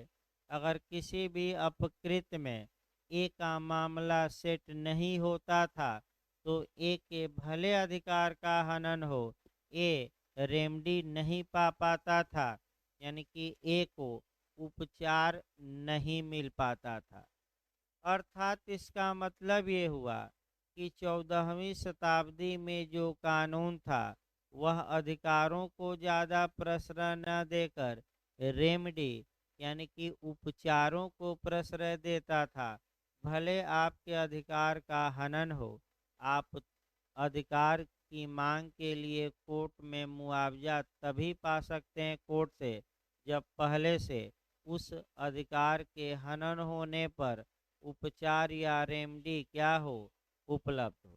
A: अगर किसी भी अपकृत में ए का मामला सेट नहीं होता था तो ए के भले अधिकार का हनन हो, ए रेमडी नहीं पा पाता था, यानी कि ए को उपचार नहीं मिल पाता था। अर्थात इसका मतलब ये हुआ कि 14वीं शताब्दी में जो कानून था वह अधिकारों को ज़्यादा प्रश्रय न देकर रेमडी, यानी कि उपचारों को प्रश्रय देता था। भले आपके अधिकार का हनन हो, आप अधिकार की मांग के लिए कोर्ट में मुआवजा तभी पा सकते हैं कोर्ट से जब पहले से उस अधिकार के हनन होने पर उपचार या रेमडी क्या हो, उपलब्ध हो।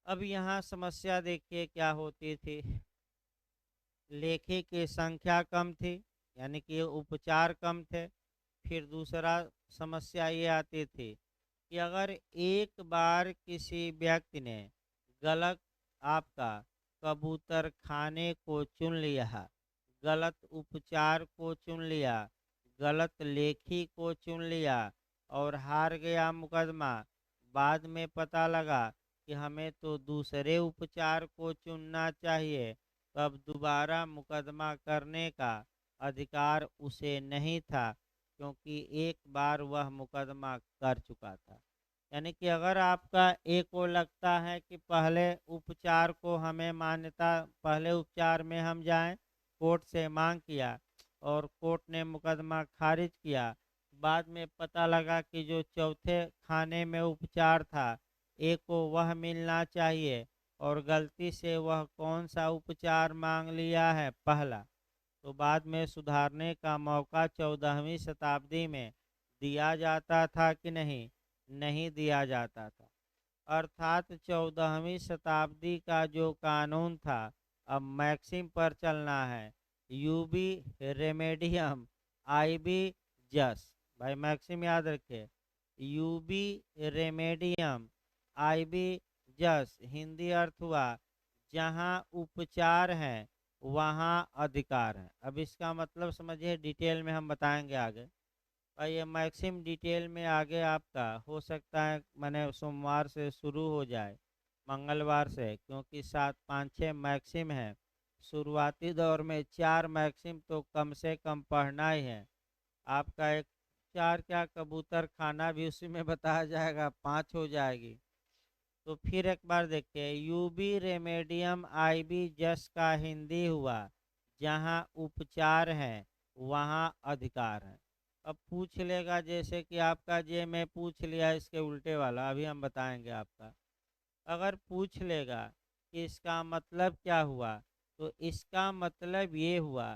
A: अब यहाँ समस्या देखिए क्या होती थी। लेखी की संख्या कम थी, यानी कि उपचार कम थे। फिर दूसरा समस्या ये आती थी कि अगर एक बार किसी व्यक्ति ने गलत आपका कबूतर खाने को चुन लिया, गलत उपचार को चुन लिया, गलत लेखी को चुन लिया और हार गया मुकदमा, बाद में पता लगा कि हमें तो दूसरे उपचार को चुनना चाहिए, तो अब दोबारा मुकदमा करने का अधिकार उसे नहीं था, क्योंकि एक बार वह मुकदमा कर चुका था। यानी कि अगर आपका एक को लगता है कि पहले उपचार को हमें मान्यता, पहले उपचार में हम जाएं, कोर्ट से मांग किया और कोर्ट ने मुकदमा खारिज किया, बाद में पता लगा कि जो चौथे खाने में उपचार था एक को वह मिलना चाहिए, और गलती से वह कौन सा उपचार मांग लिया है, पहला, तो बाद में सुधारने का मौका 14वीं शताब्दी में दिया जाता था कि नहीं? नहीं दिया जाता था। अर्थात 14वीं शताब्दी का जो कानून था अब मैक्सिम पर चलना है, यूबी रेमेडियम आईबी जस। भाई मैक्सिम याद रखे, यूबी रेमेडियम आईबी जस, हिंदी अर्थ हुआ जहाँ उपचार है वहाँ अधिकार है। अब इसका मतलब समझिए, डिटेल में हम बताएंगे आगे। और ये मैक्सिम डिटेल में आगे आपका हो सकता है मैंने सोमवार से शुरू हो जाए, मंगलवार से, क्योंकि 7 5 6 मैक्सिम है। शुरुआती दौर में 4 मैक्सिम तो कम से कम पढ़ना ही है आपका। एक 4 क्या, कबूतर खाना भी उसी में बताया जाएगा, 5 हो जाएगी। तो फिर एक बार देखिए, यूबी रेमेडियम आईबी जस का हिंदी हुआ जहाँ उपचार है वहाँ अधिकार है। अब पूछ लेगा, जैसे कि आपका जे में पूछ लिया इसके उल्टे वाला, अभी हम बताएंगे आपका। अगर पूछ लेगा कि इसका मतलब क्या हुआ, तो इसका मतलब ये हुआ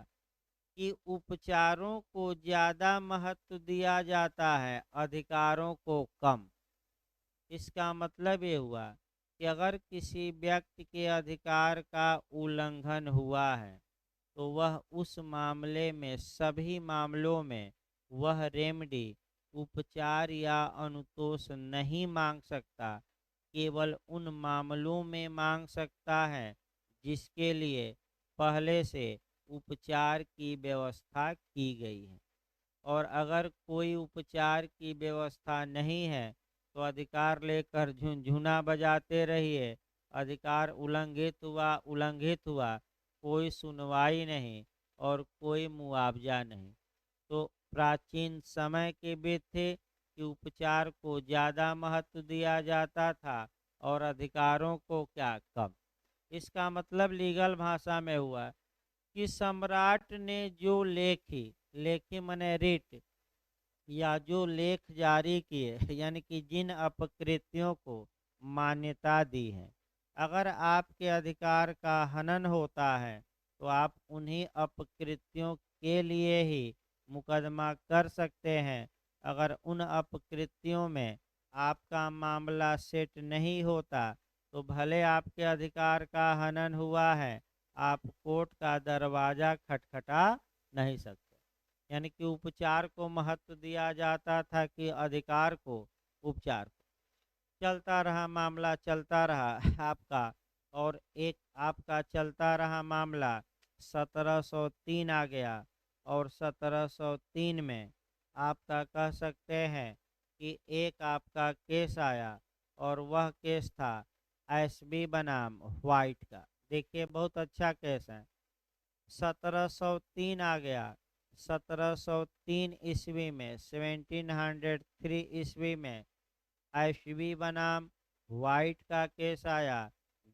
A: कि उपचारों को ज़्यादा महत्व दिया जाता है, अधिकारों को कम। इसका मतलब ये हुआ कि अगर किसी व्यक्ति के अधिकार का उल्लंघन हुआ है, तो वह उस मामले में, सभी मामलों में वह रेमेडी, उपचार या अनुतोष नहीं मांग सकता, केवल उन मामलों में मांग सकता है जिसके लिए पहले से उपचार की व्यवस्था की गई है। और अगर कोई उपचार की व्यवस्था नहीं है तो अधिकार लेकर झुनझुना बजाते रहिए, अधिकार उल्लंघित हुआ, कोई सुनवाई नहीं और कोई मुआवजा नहीं। तो प्राचीन समय के वेद थे कि उपचार को ज़्यादा महत्व दिया जाता था और अधिकारों को क्या, कम। इसका मतलब लीगल भाषा में हुआ कि सम्राट ने जो लेखी मने रिट, या जो लेख जारी किए, यानी कि जिन अपकृत्यों को मान्यता दी है, अगर आपके अधिकार का हनन होता है तो आप उन्हीं अपकृत्यों के लिए ही मुकदमा कर सकते हैं। अगर उन अपकृत्यों में आपका मामला सेट नहीं होता तो भले आपके अधिकार का हनन हुआ है, आप कोर्ट का दरवाज़ा खटखटा नहीं सकते। यानी कि उपचार को महत्व दिया जाता था कि अधिकार को, उपचार को। चलता रहा मामला, चलता रहा आपका, और एक आपका चलता रहा मामला, 1703 आ गया, और 1703 में आपका कह सकते हैं कि एक आपका केस आया, और वह केस था एसबी बनाम वाइट का। देखिए बहुत अच्छा केस है। 1703 आ गया, 1703 ईस्वी में, 1703 ईस्वी में एशबी बनाम वाइट का केस आया।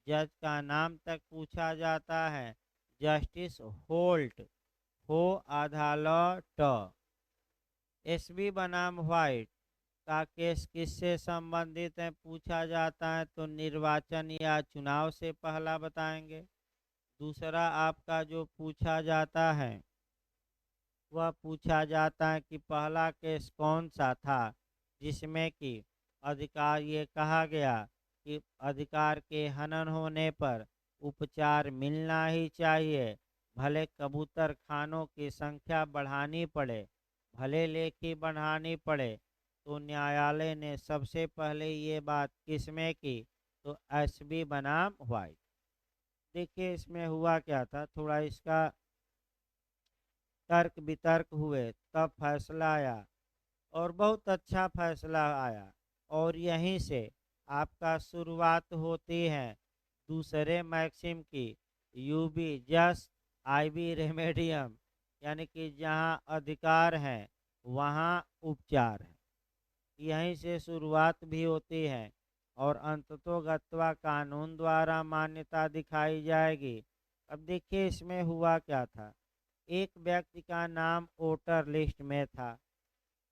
A: जज का नाम तक पूछा जाता है, जस्टिस होल्ट, हो आधा लॉ ट। एसबी बनाम वाइट का केस किससे संबंधित है पूछा जाता है, तो निर्वाचन या चुनाव से पहला बताएंगे। दूसरा आपका जो पूछा जाता है वह पूछा जाता है कि पहला केस कौन सा था जिसमें कि अधिकार, ये कहा गया कि अधिकार के हनन होने पर उपचार मिलना ही चाहिए, भले कबूतर खानों की संख्या बढ़ानी पड़े, भले लेखी बढ़ानी पड़े। तो न्यायालय ने सबसे पहले ये बात किसमें की, तो एसबी बनाम वाइट। देखिए इसमें हुआ क्या था, थोड़ा इसका तर्क वितर्क हुए, तब फैसला आया, और बहुत अच्छा फैसला आया। और यहीं से आपका शुरुआत होती है दूसरे मैक्सिम की, यू बी जस्ट आई बी रेमेडियम, यानी कि जहाँ अधिकार है वहाँ उपचार है। यहीं से शुरुआत भी होती है और अंततोगत्वा कानून द्वारा मान्यता दिखाई जाएगी। अब देखिए इसमें हुआ क्या था। एक व्यक्ति का नाम वोटर लिस्ट में था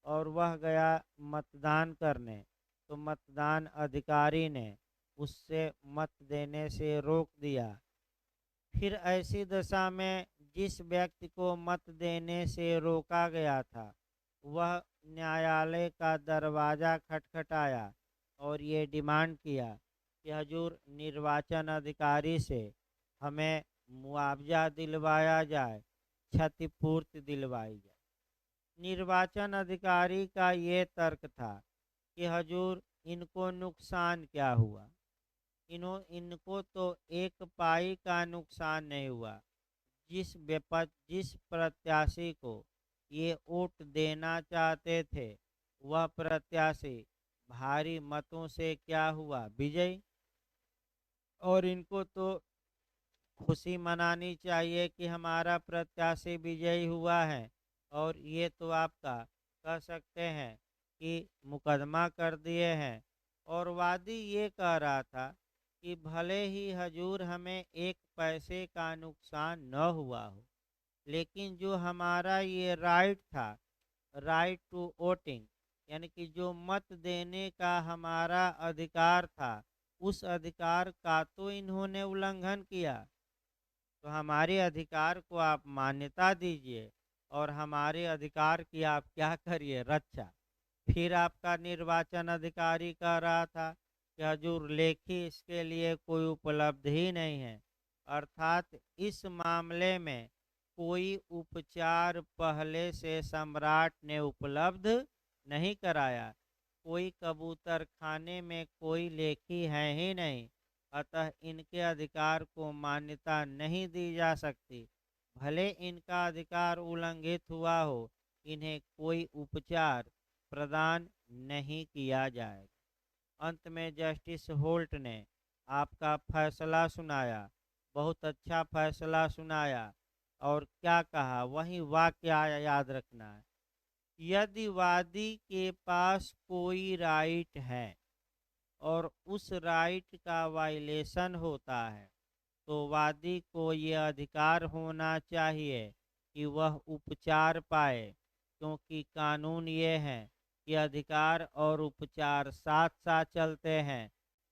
A: और वह गया मतदान करने, तो मतदान अधिकारी ने उससे मत देने से रोक दिया। फिर ऐसी दशा में जिस व्यक्ति को मत देने से रोका गया था वह न्यायालय का दरवाज़ा खटखटाया और ये डिमांड किया कि हजूर निर्वाचन अधिकारी से हमें मुआवजा दिलवाया जाए, क्षतिपूर्ति दिलवाई जाए। निर्वाचन अधिकारी का ये तर्क था कि हजूर इनको नुकसान क्या हुआ, इनको तो एक पाई का नुकसान नहीं हुआ। जिस प्रत्याशी को ये वोट देना चाहते थे वह प्रत्याशी भारी मतों से क्या हुआ, विजयी। और इनको तो खुशी मनानी चाहिए कि हमारा प्रत्याशी विजयी हुआ है। और ये तो आपका कह सकते हैं कि मुकदमा कर दिए हैं। और वादी ये कह रहा था कि भले ही हजूर हमें एक पैसे का नुकसान न हुआ हो, लेकिन जो हमारा ये राइट था, राइट टू वोटिंग, यानी कि जो मत देने का हमारा अधिकार था, उस अधिकार का तो इन्होंने उल्लंघन किया। तो हमारे अधिकार को आप मान्यता दीजिए और हमारे अधिकार की आप क्या करिए, रक्षा। फिर आपका निर्वाचन अधिकारी कह रहा था कि हजूर लेखी इसके लिए कोई उपलब्ध ही नहीं है, अर्थात इस मामले में कोई उपचार पहले से सम्राट ने उपलब्ध नहीं कराया। कोई कबूतर खाने में कोई लेखी है ही नहीं, अतः इनके अधिकार को मान्यता नहीं दी जा सकती। भले इनका अधिकार उल्लंघित हुआ हो, इन्हें कोई उपचार प्रदान नहीं किया जाएगा। अंत में जस्टिस होल्ट ने आपका फैसला सुनाया, बहुत अच्छा फैसला सुनाया। और क्या कहा, वही वाक्य याद रखना है। यदि वादी के पास कोई राइट है और उस राइट का वायलेशन होता है, तो वादी को ये अधिकार होना चाहिए कि वह उपचार पाए, क्योंकि कानून ये है कि अधिकार और उपचार साथ साथ चलते हैं।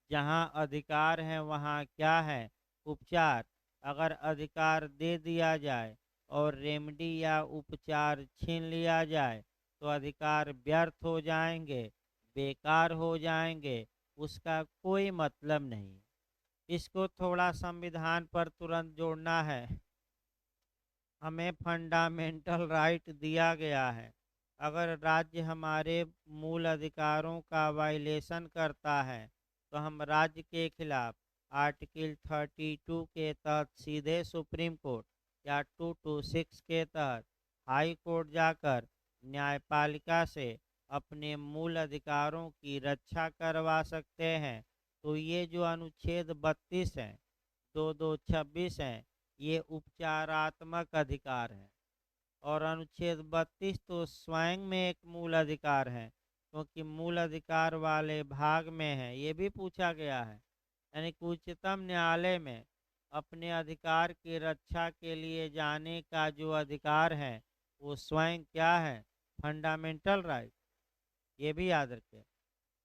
A: जहाँ अधिकार है वहाँ क्या है, उपचार। अगर अधिकार दे दिया जाए और रेमेडी या उपचार छीन लिया जाए तो अधिकार व्यर्थ हो जाएंगे, बेकार हो जाएंगे, उसका कोई मतलब नहीं। इसको थोड़ा संविधान पर तुरंत जोड़ना है। हमें फंडामेंटल राइट दिया गया है। अगर राज्य हमारे मूल अधिकारों का वायलेशन करता है तो हम राज्य के खिलाफ आर्टिकल 32 के तहत सीधे सुप्रीम कोर्ट या 226 के तहत हाई कोर्ट जाकर न्यायपालिका से अपने मूल अधिकारों की रक्षा करवा सकते हैं। तो ये जो अनुच्छेद 32 है, 2226 हैं, ये उपचारात्मक अधिकार है। और अनुच्छेद 32 तो स्वयं में एक मूल अधिकार है, क्योंकि मूल अधिकार वाले भाग में है। ये भी पूछा गया है, यानी कि उच्चतम न्यायालय में अपने अधिकार की रक्षा के लिए जाने का जो अधिकार है वो स्वयं क्या है, फंडामेंटल राइट। ये भी याद रखें।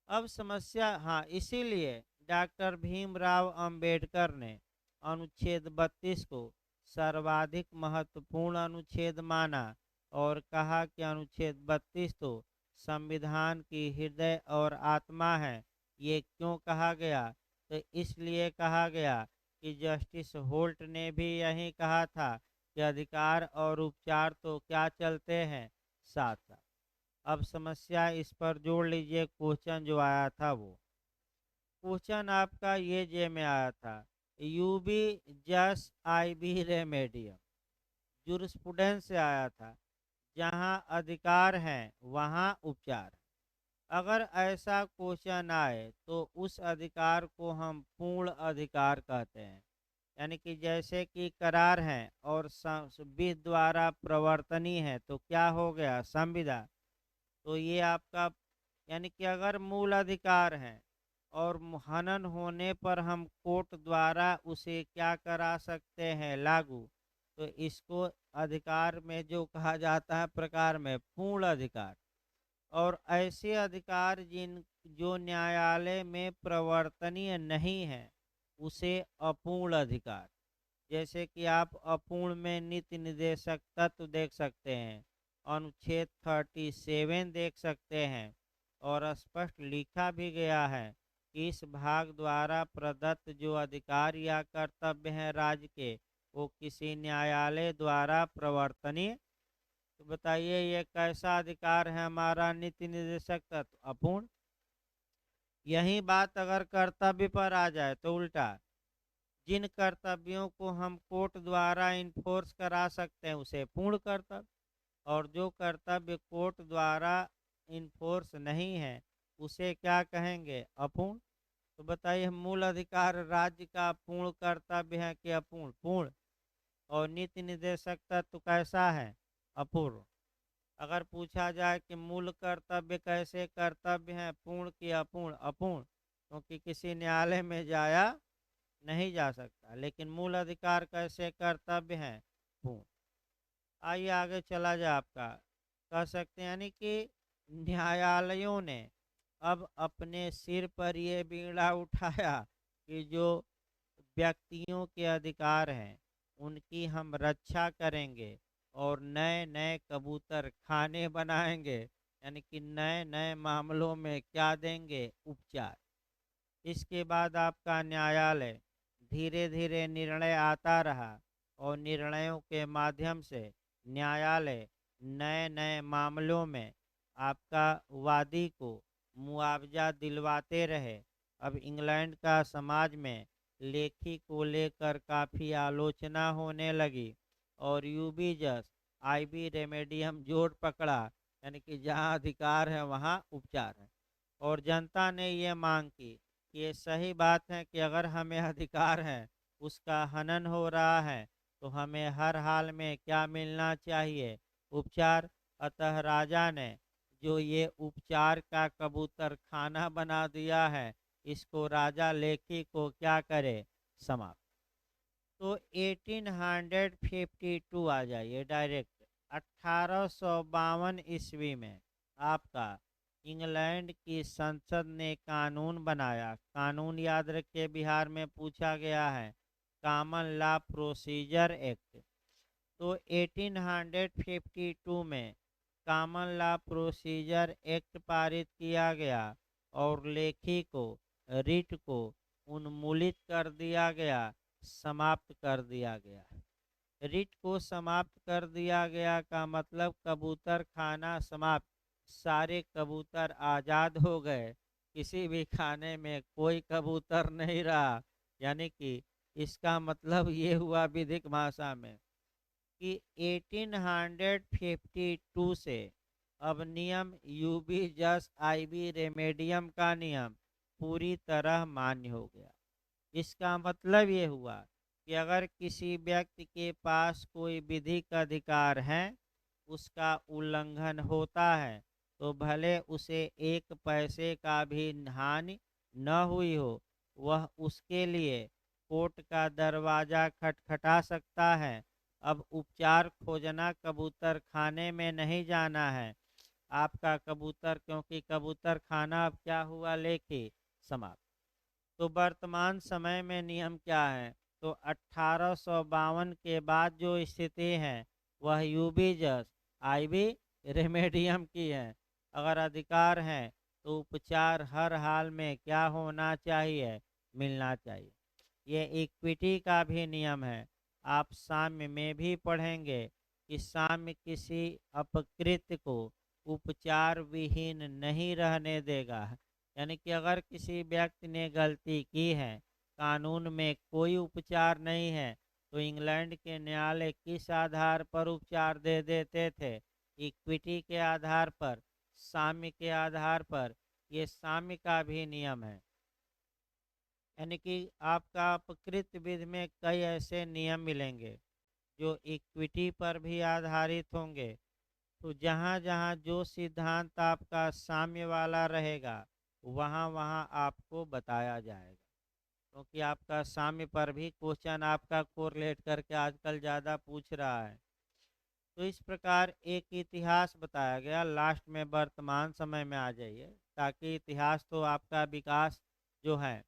A: अब समस्या, हाँ, इसीलिए डॉक्टर भीमराव अंबेडकर ने अनुच्छेद 32 को सर्वाधिक महत्वपूर्ण अनुच्छेद माना और कहा कि अनुच्छेद 32 तो संविधान की हृदय और आत्मा है। ये क्यों कहा गया, तो इसलिए कहा गया कि जस्टिस होल्ट ने भी यही कहा था कि अधिकार और उपचार तो क्या चलते हैं, साथ साथ। अब समस्या इस पर जोड़ लीजिए, क्वेश्चन जो आया था वो क्वेश्चन आपका ये जे में आया था, यू बी जस्ट आई बी रेमेडियम, जुरिस्प्रूडेंस से आया था। जहाँ अधिकार है वहाँ उपचार। अगर ऐसा क्वेश्चन आए तो उस अधिकार को हम पूर्ण अधिकार कहते हैं। यानी कि जैसे कि करार है और विधि द्वारा प्रवर्तनीय है तो क्या हो गया, संविदा। तो ये आपका, यानी कि अगर मूल अधिकार है और हनन होने पर हम कोर्ट द्वारा उसे क्या करा सकते हैं, लागू, तो इसको अधिकार में जो कहा जाता है प्रकार में पूर्ण अधिकार। और ऐसे अधिकार जिन जो न्यायालय में प्रवर्तनीय नहीं है उसे अपूर्ण अधिकार। जैसे कि आप अपूर्ण में नीति निर्देशक तत्व देख सकते हैं, अनुच्छेद 37 देख सकते हैं, और स्पष्ट लिखा भी गया है कि इस भाग द्वारा प्रदत्त जो अधिकार या कर्तव्य हैं राज्य के, वो किसी न्यायालय द्वारा प्रवर्तनीय। तो बताइए ये कैसा अधिकार है हमारा नीति निर्देशक तत्व, अपूर्ण। यही बात अगर कर्तव्य पर आ जाए तो उल्टा, जिन कर्तव्यों को हम कोर्ट द्वारा इन्फोर्स करा सकते हैं उसे पूर्ण कर्तव्य, और जो कर्तव्य कोर्ट द्वारा इन्फोर्स नहीं है उसे क्या कहेंगे, अपूर्ण। तो बताइए मूल अधिकार राज्य का पूर्ण कर्तव्य है कि अपूर्ण, पूर्ण। और नीति निर्देशक तत्व कैसा है, अपूर्ण। अगर पूछा जाए कि मूल कर्तव्य कैसे कर्तव्य हैं, पूर्ण कि अपूर्ण, अपूर्ण, क्योंकि किसी न्यायालय में जाया नहीं जा सकता। लेकिन मूल अधिकार कैसे कर्तव्य हैं, पूर्ण। आइए आगे चला जाए आपका, कह सकते हैं यानी कि न्यायालयों ने अब अपने सिर पर ये बीड़ा उठाया कि जो व्यक्तियों के अधिकार हैं उनकी हम रक्षा करेंगे और नए नए कबूतर खाने बनाएंगे, यानी कि नए नए मामलों में क्या देंगे, उपचार। इसके बाद आपका न्यायालय धीरे धीरे निर्णय आता रहा और निर्णयों के माध्यम से न्यायालय नए नए मामलों में आपका वादी को मुआवजा दिलवाते रहे। अब इंग्लैंड का समाज में लेखी को लेकर काफ़ी आलोचना होने लगी और यूबी जस आईबी रेमेडियम जोर पकड़ा, यानी कि जहाँ अधिकार है वहाँ उपचार है। और जनता ने ये मांग की कि ये सही बात है कि अगर हमें अधिकार है उसका हनन हो रहा है तो हमें हर हाल में क्या मिलना चाहिए, उपचार। अतः राजा ने जो ये उपचार का कबूतर खाना बना दिया है इसको राजा लेखी को क्या करे, समाप्त। तो 1852 आ जाइए डायरेक्ट। 1852 ईस्वी में आपका इंग्लैंड की संसद ने कानून बनाया। कानून याद रखिए बिहार में पूछा गया है, कॉमन लॉ प्रोसीजर एक्ट। तो 1852 में कॉमन लॉ प्रोसीजर एक्ट पारित किया गया और लेखी को, रिट को उन्मूलित कर दिया गया, समाप्त कर दिया गया। रिट को समाप्त कर दिया गया का मतलब कबूतर खाना समाप्त, सारे कबूतर आज़ाद हो गए, किसी भी खाने में कोई कबूतर नहीं रहा। यानी कि इसका मतलब ये हुआ विधिक भाषा में कि 1852 से अब नियम यूबी जस आईबी रेमेडियम का नियम पूरी तरह मान्य हो गया। इसका मतलब ये हुआ कि अगर किसी व्यक्ति के पास कोई विधिक अधिकार है, उसका उल्लंघन होता है तो भले उसे एक पैसे का भी हानि न हुई हो, वह उसके लिए कोर्ट का दरवाज़ा खटखटा सकता है। अब उपचार खोजना कबूतर खाने में नहीं जाना है आपका कबूतर, क्योंकि कबूतर खाना अब क्या हुआ, लेके समाप्त। तो वर्तमान समय में नियम क्या है, तो 1852 के बाद जो स्थिति है वह यूबी जस आईबी रेमेडियम की है। अगर अधिकार है तो उपचार हर हाल में क्या होना चाहिए, मिलना चाहिए। ये इक्विटी का भी नियम है, आप साम्य में भी पढ़ेंगे कि साम्य किसी अपकृत्य को उपचार विहीन नहीं रहने देगा। यानी कि अगर किसी व्यक्ति ने गलती की है, कानून में कोई उपचार नहीं है, तो इंग्लैंड के न्यायालय किस आधार पर उपचार दे देते थे, इक्विटी के आधार पर। साम्य के आधार पर, ये साम्य का भी नियम है। यानी कि आपका अपकृत विधि में कई ऐसे नियम मिलेंगे जो इक्विटी पर भी आधारित होंगे। तो जहाँ जहाँ जो सिद्धांत आपका साम्य वाला रहेगा, वहाँ वहाँ आपको बताया जाएगा, क्योंकि आपका साम्य पर भी क्वेश्चन आपका कोरिलेट करके आजकल ज़्यादा पूछ रहा है। तो इस प्रकार एक इतिहास बताया गया। लास्ट में वर्तमान समय में आ जाइए, ताकि इतिहास तो आपका विकास जो है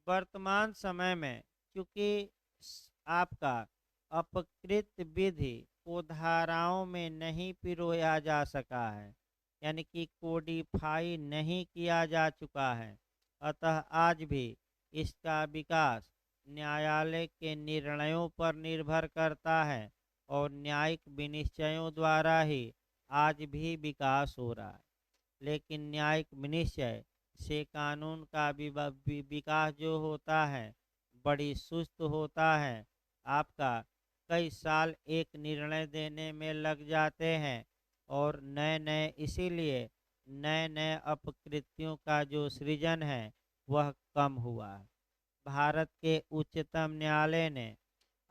A: वर्तमान समय में, क्योंकि आपका अपकृत विधि को धाराओं में नहीं पिरोया जा सका है, यानी कि कोडिफाई नहीं किया जा चुका है। अतः आज भी इसका विकास न्यायालय के निर्णयों पर निर्भर करता है और न्यायिक विनिश्चयों द्वारा ही आज भी विकास हो रहा है। लेकिन न्यायिक विनिश्चय से कानून का विकास जो होता है बड़ी सुस्त होता है। आपका कई साल एक निर्णय देने में लग जाते हैं और नए नए, इसीलिए नए नए अपकृत्यों का जो सृजन है वह कम हुआ है। भारत के उच्चतम न्यायालय ने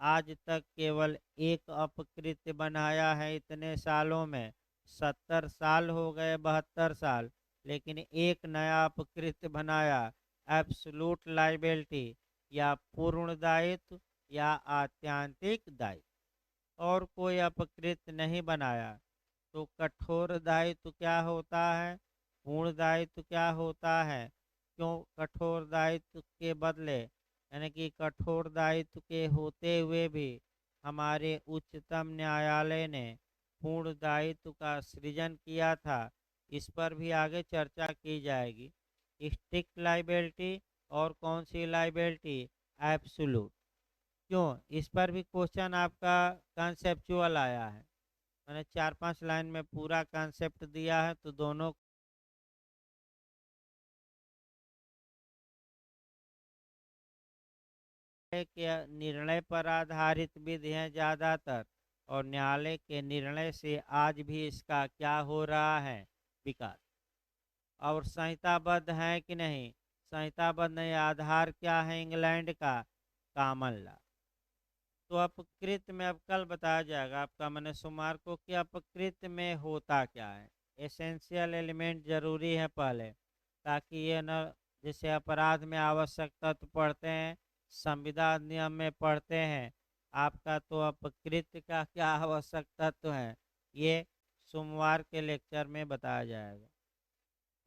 A: आज तक केवल एक अपकृत्य बनाया है इतने सालों में। 70 साल हो गए, 72 साल, लेकिन एक नया अपकृत्य बनाया, एब्सोल्यूट लाइबिलिटी, या पूर्ण दायित्व या आत्यांतिक दायित्व। और कोई अपकृत्य नहीं बनाया। तो कठोर दायित्व क्या होता है, पूर्ण दायित्व क्या होता है, क्यों कठोर दायित्व के बदले, यानी कि कठोर दायित्व के होते हुए भी हमारे उच्चतम न्यायालय ने पूर्ण दायित्व का सृजन किया था। इस पर भी आगे चर्चा की जाएगी। स्ट्रिक्ट लाइबिलिटी और कौन सी लाइबिलिटी, एब्सोल्यूट। क्यों, इस पर भी क्वेश्चन आपका कंसेप्चुअल आया है। मैंने 4-5 लाइन में पूरा कॉन्सेप्ट दिया है, तो दोनों के निर्णय पर आधारित विधि हैं ज़्यादातर, और न्यायालय के निर्णय से आज भी इसका क्या हो रहा है, विकास। और संहिताबद्ध है कि नहीं, संहिताबद्ध नहीं, आधार क्या है इंग्लैंड का, कॉमन लॉ। तो अपकृत में अब कल बताया जाएगा आपका, मैंने सोमवार को, कि अपकृत में होता क्या है। एसेंशियल एलिमेंट जरूरी है पहले, ताकि ये न, जैसे अपराध में आवश्यक तत्व पढ़ते हैं, संविदा नियम में पढ़ते हैं, आपका तो अपकृत का क्या आवश्यक तत्व है, ये सोमवार के लेक्चर में बताया जाएगा।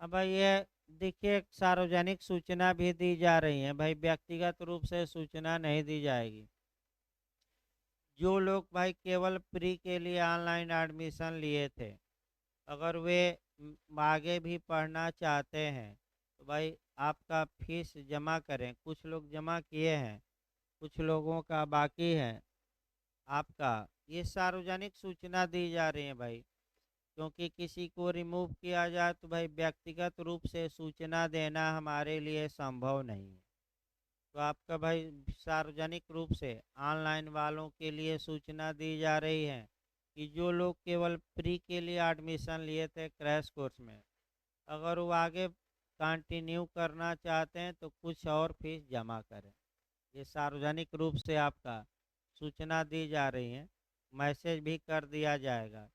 A: अब भाई ये देखिए, सार्वजनिक सूचना भी दी जा रही है भाई, व्यक्तिगत रूप से सूचना नहीं दी जाएगी। जो लोग भाई केवल प्री के लिए ऑनलाइन एडमिशन लिए थे, अगर वे आगे भी पढ़ना चाहते हैं, तो भाई आपका फीस जमा करें। कुछ लोग जमा किए हैं, कुछ लोगों का बाकी है। आपका ये सार्वजनिक सूचना दी जा रही है भाई, क्योंकि किसी को रिमूव किया जाए तो भाई व्यक्तिगत रूप से सूचना देना हमारे लिए संभव नहीं है। तो आपका भाई सार्वजनिक रूप से ऑनलाइन वालों के लिए सूचना दी जा रही है कि जो लोग केवल प्री के लिए एडमिशन लिए थे क्रैश कोर्स में, अगर वो आगे कंटिन्यू करना चाहते हैं तो कुछ और फीस जमा करें। ये सार्वजनिक रूप से आपका सूचना दी जा रही है, मैसेज भी कर दिया जाएगा।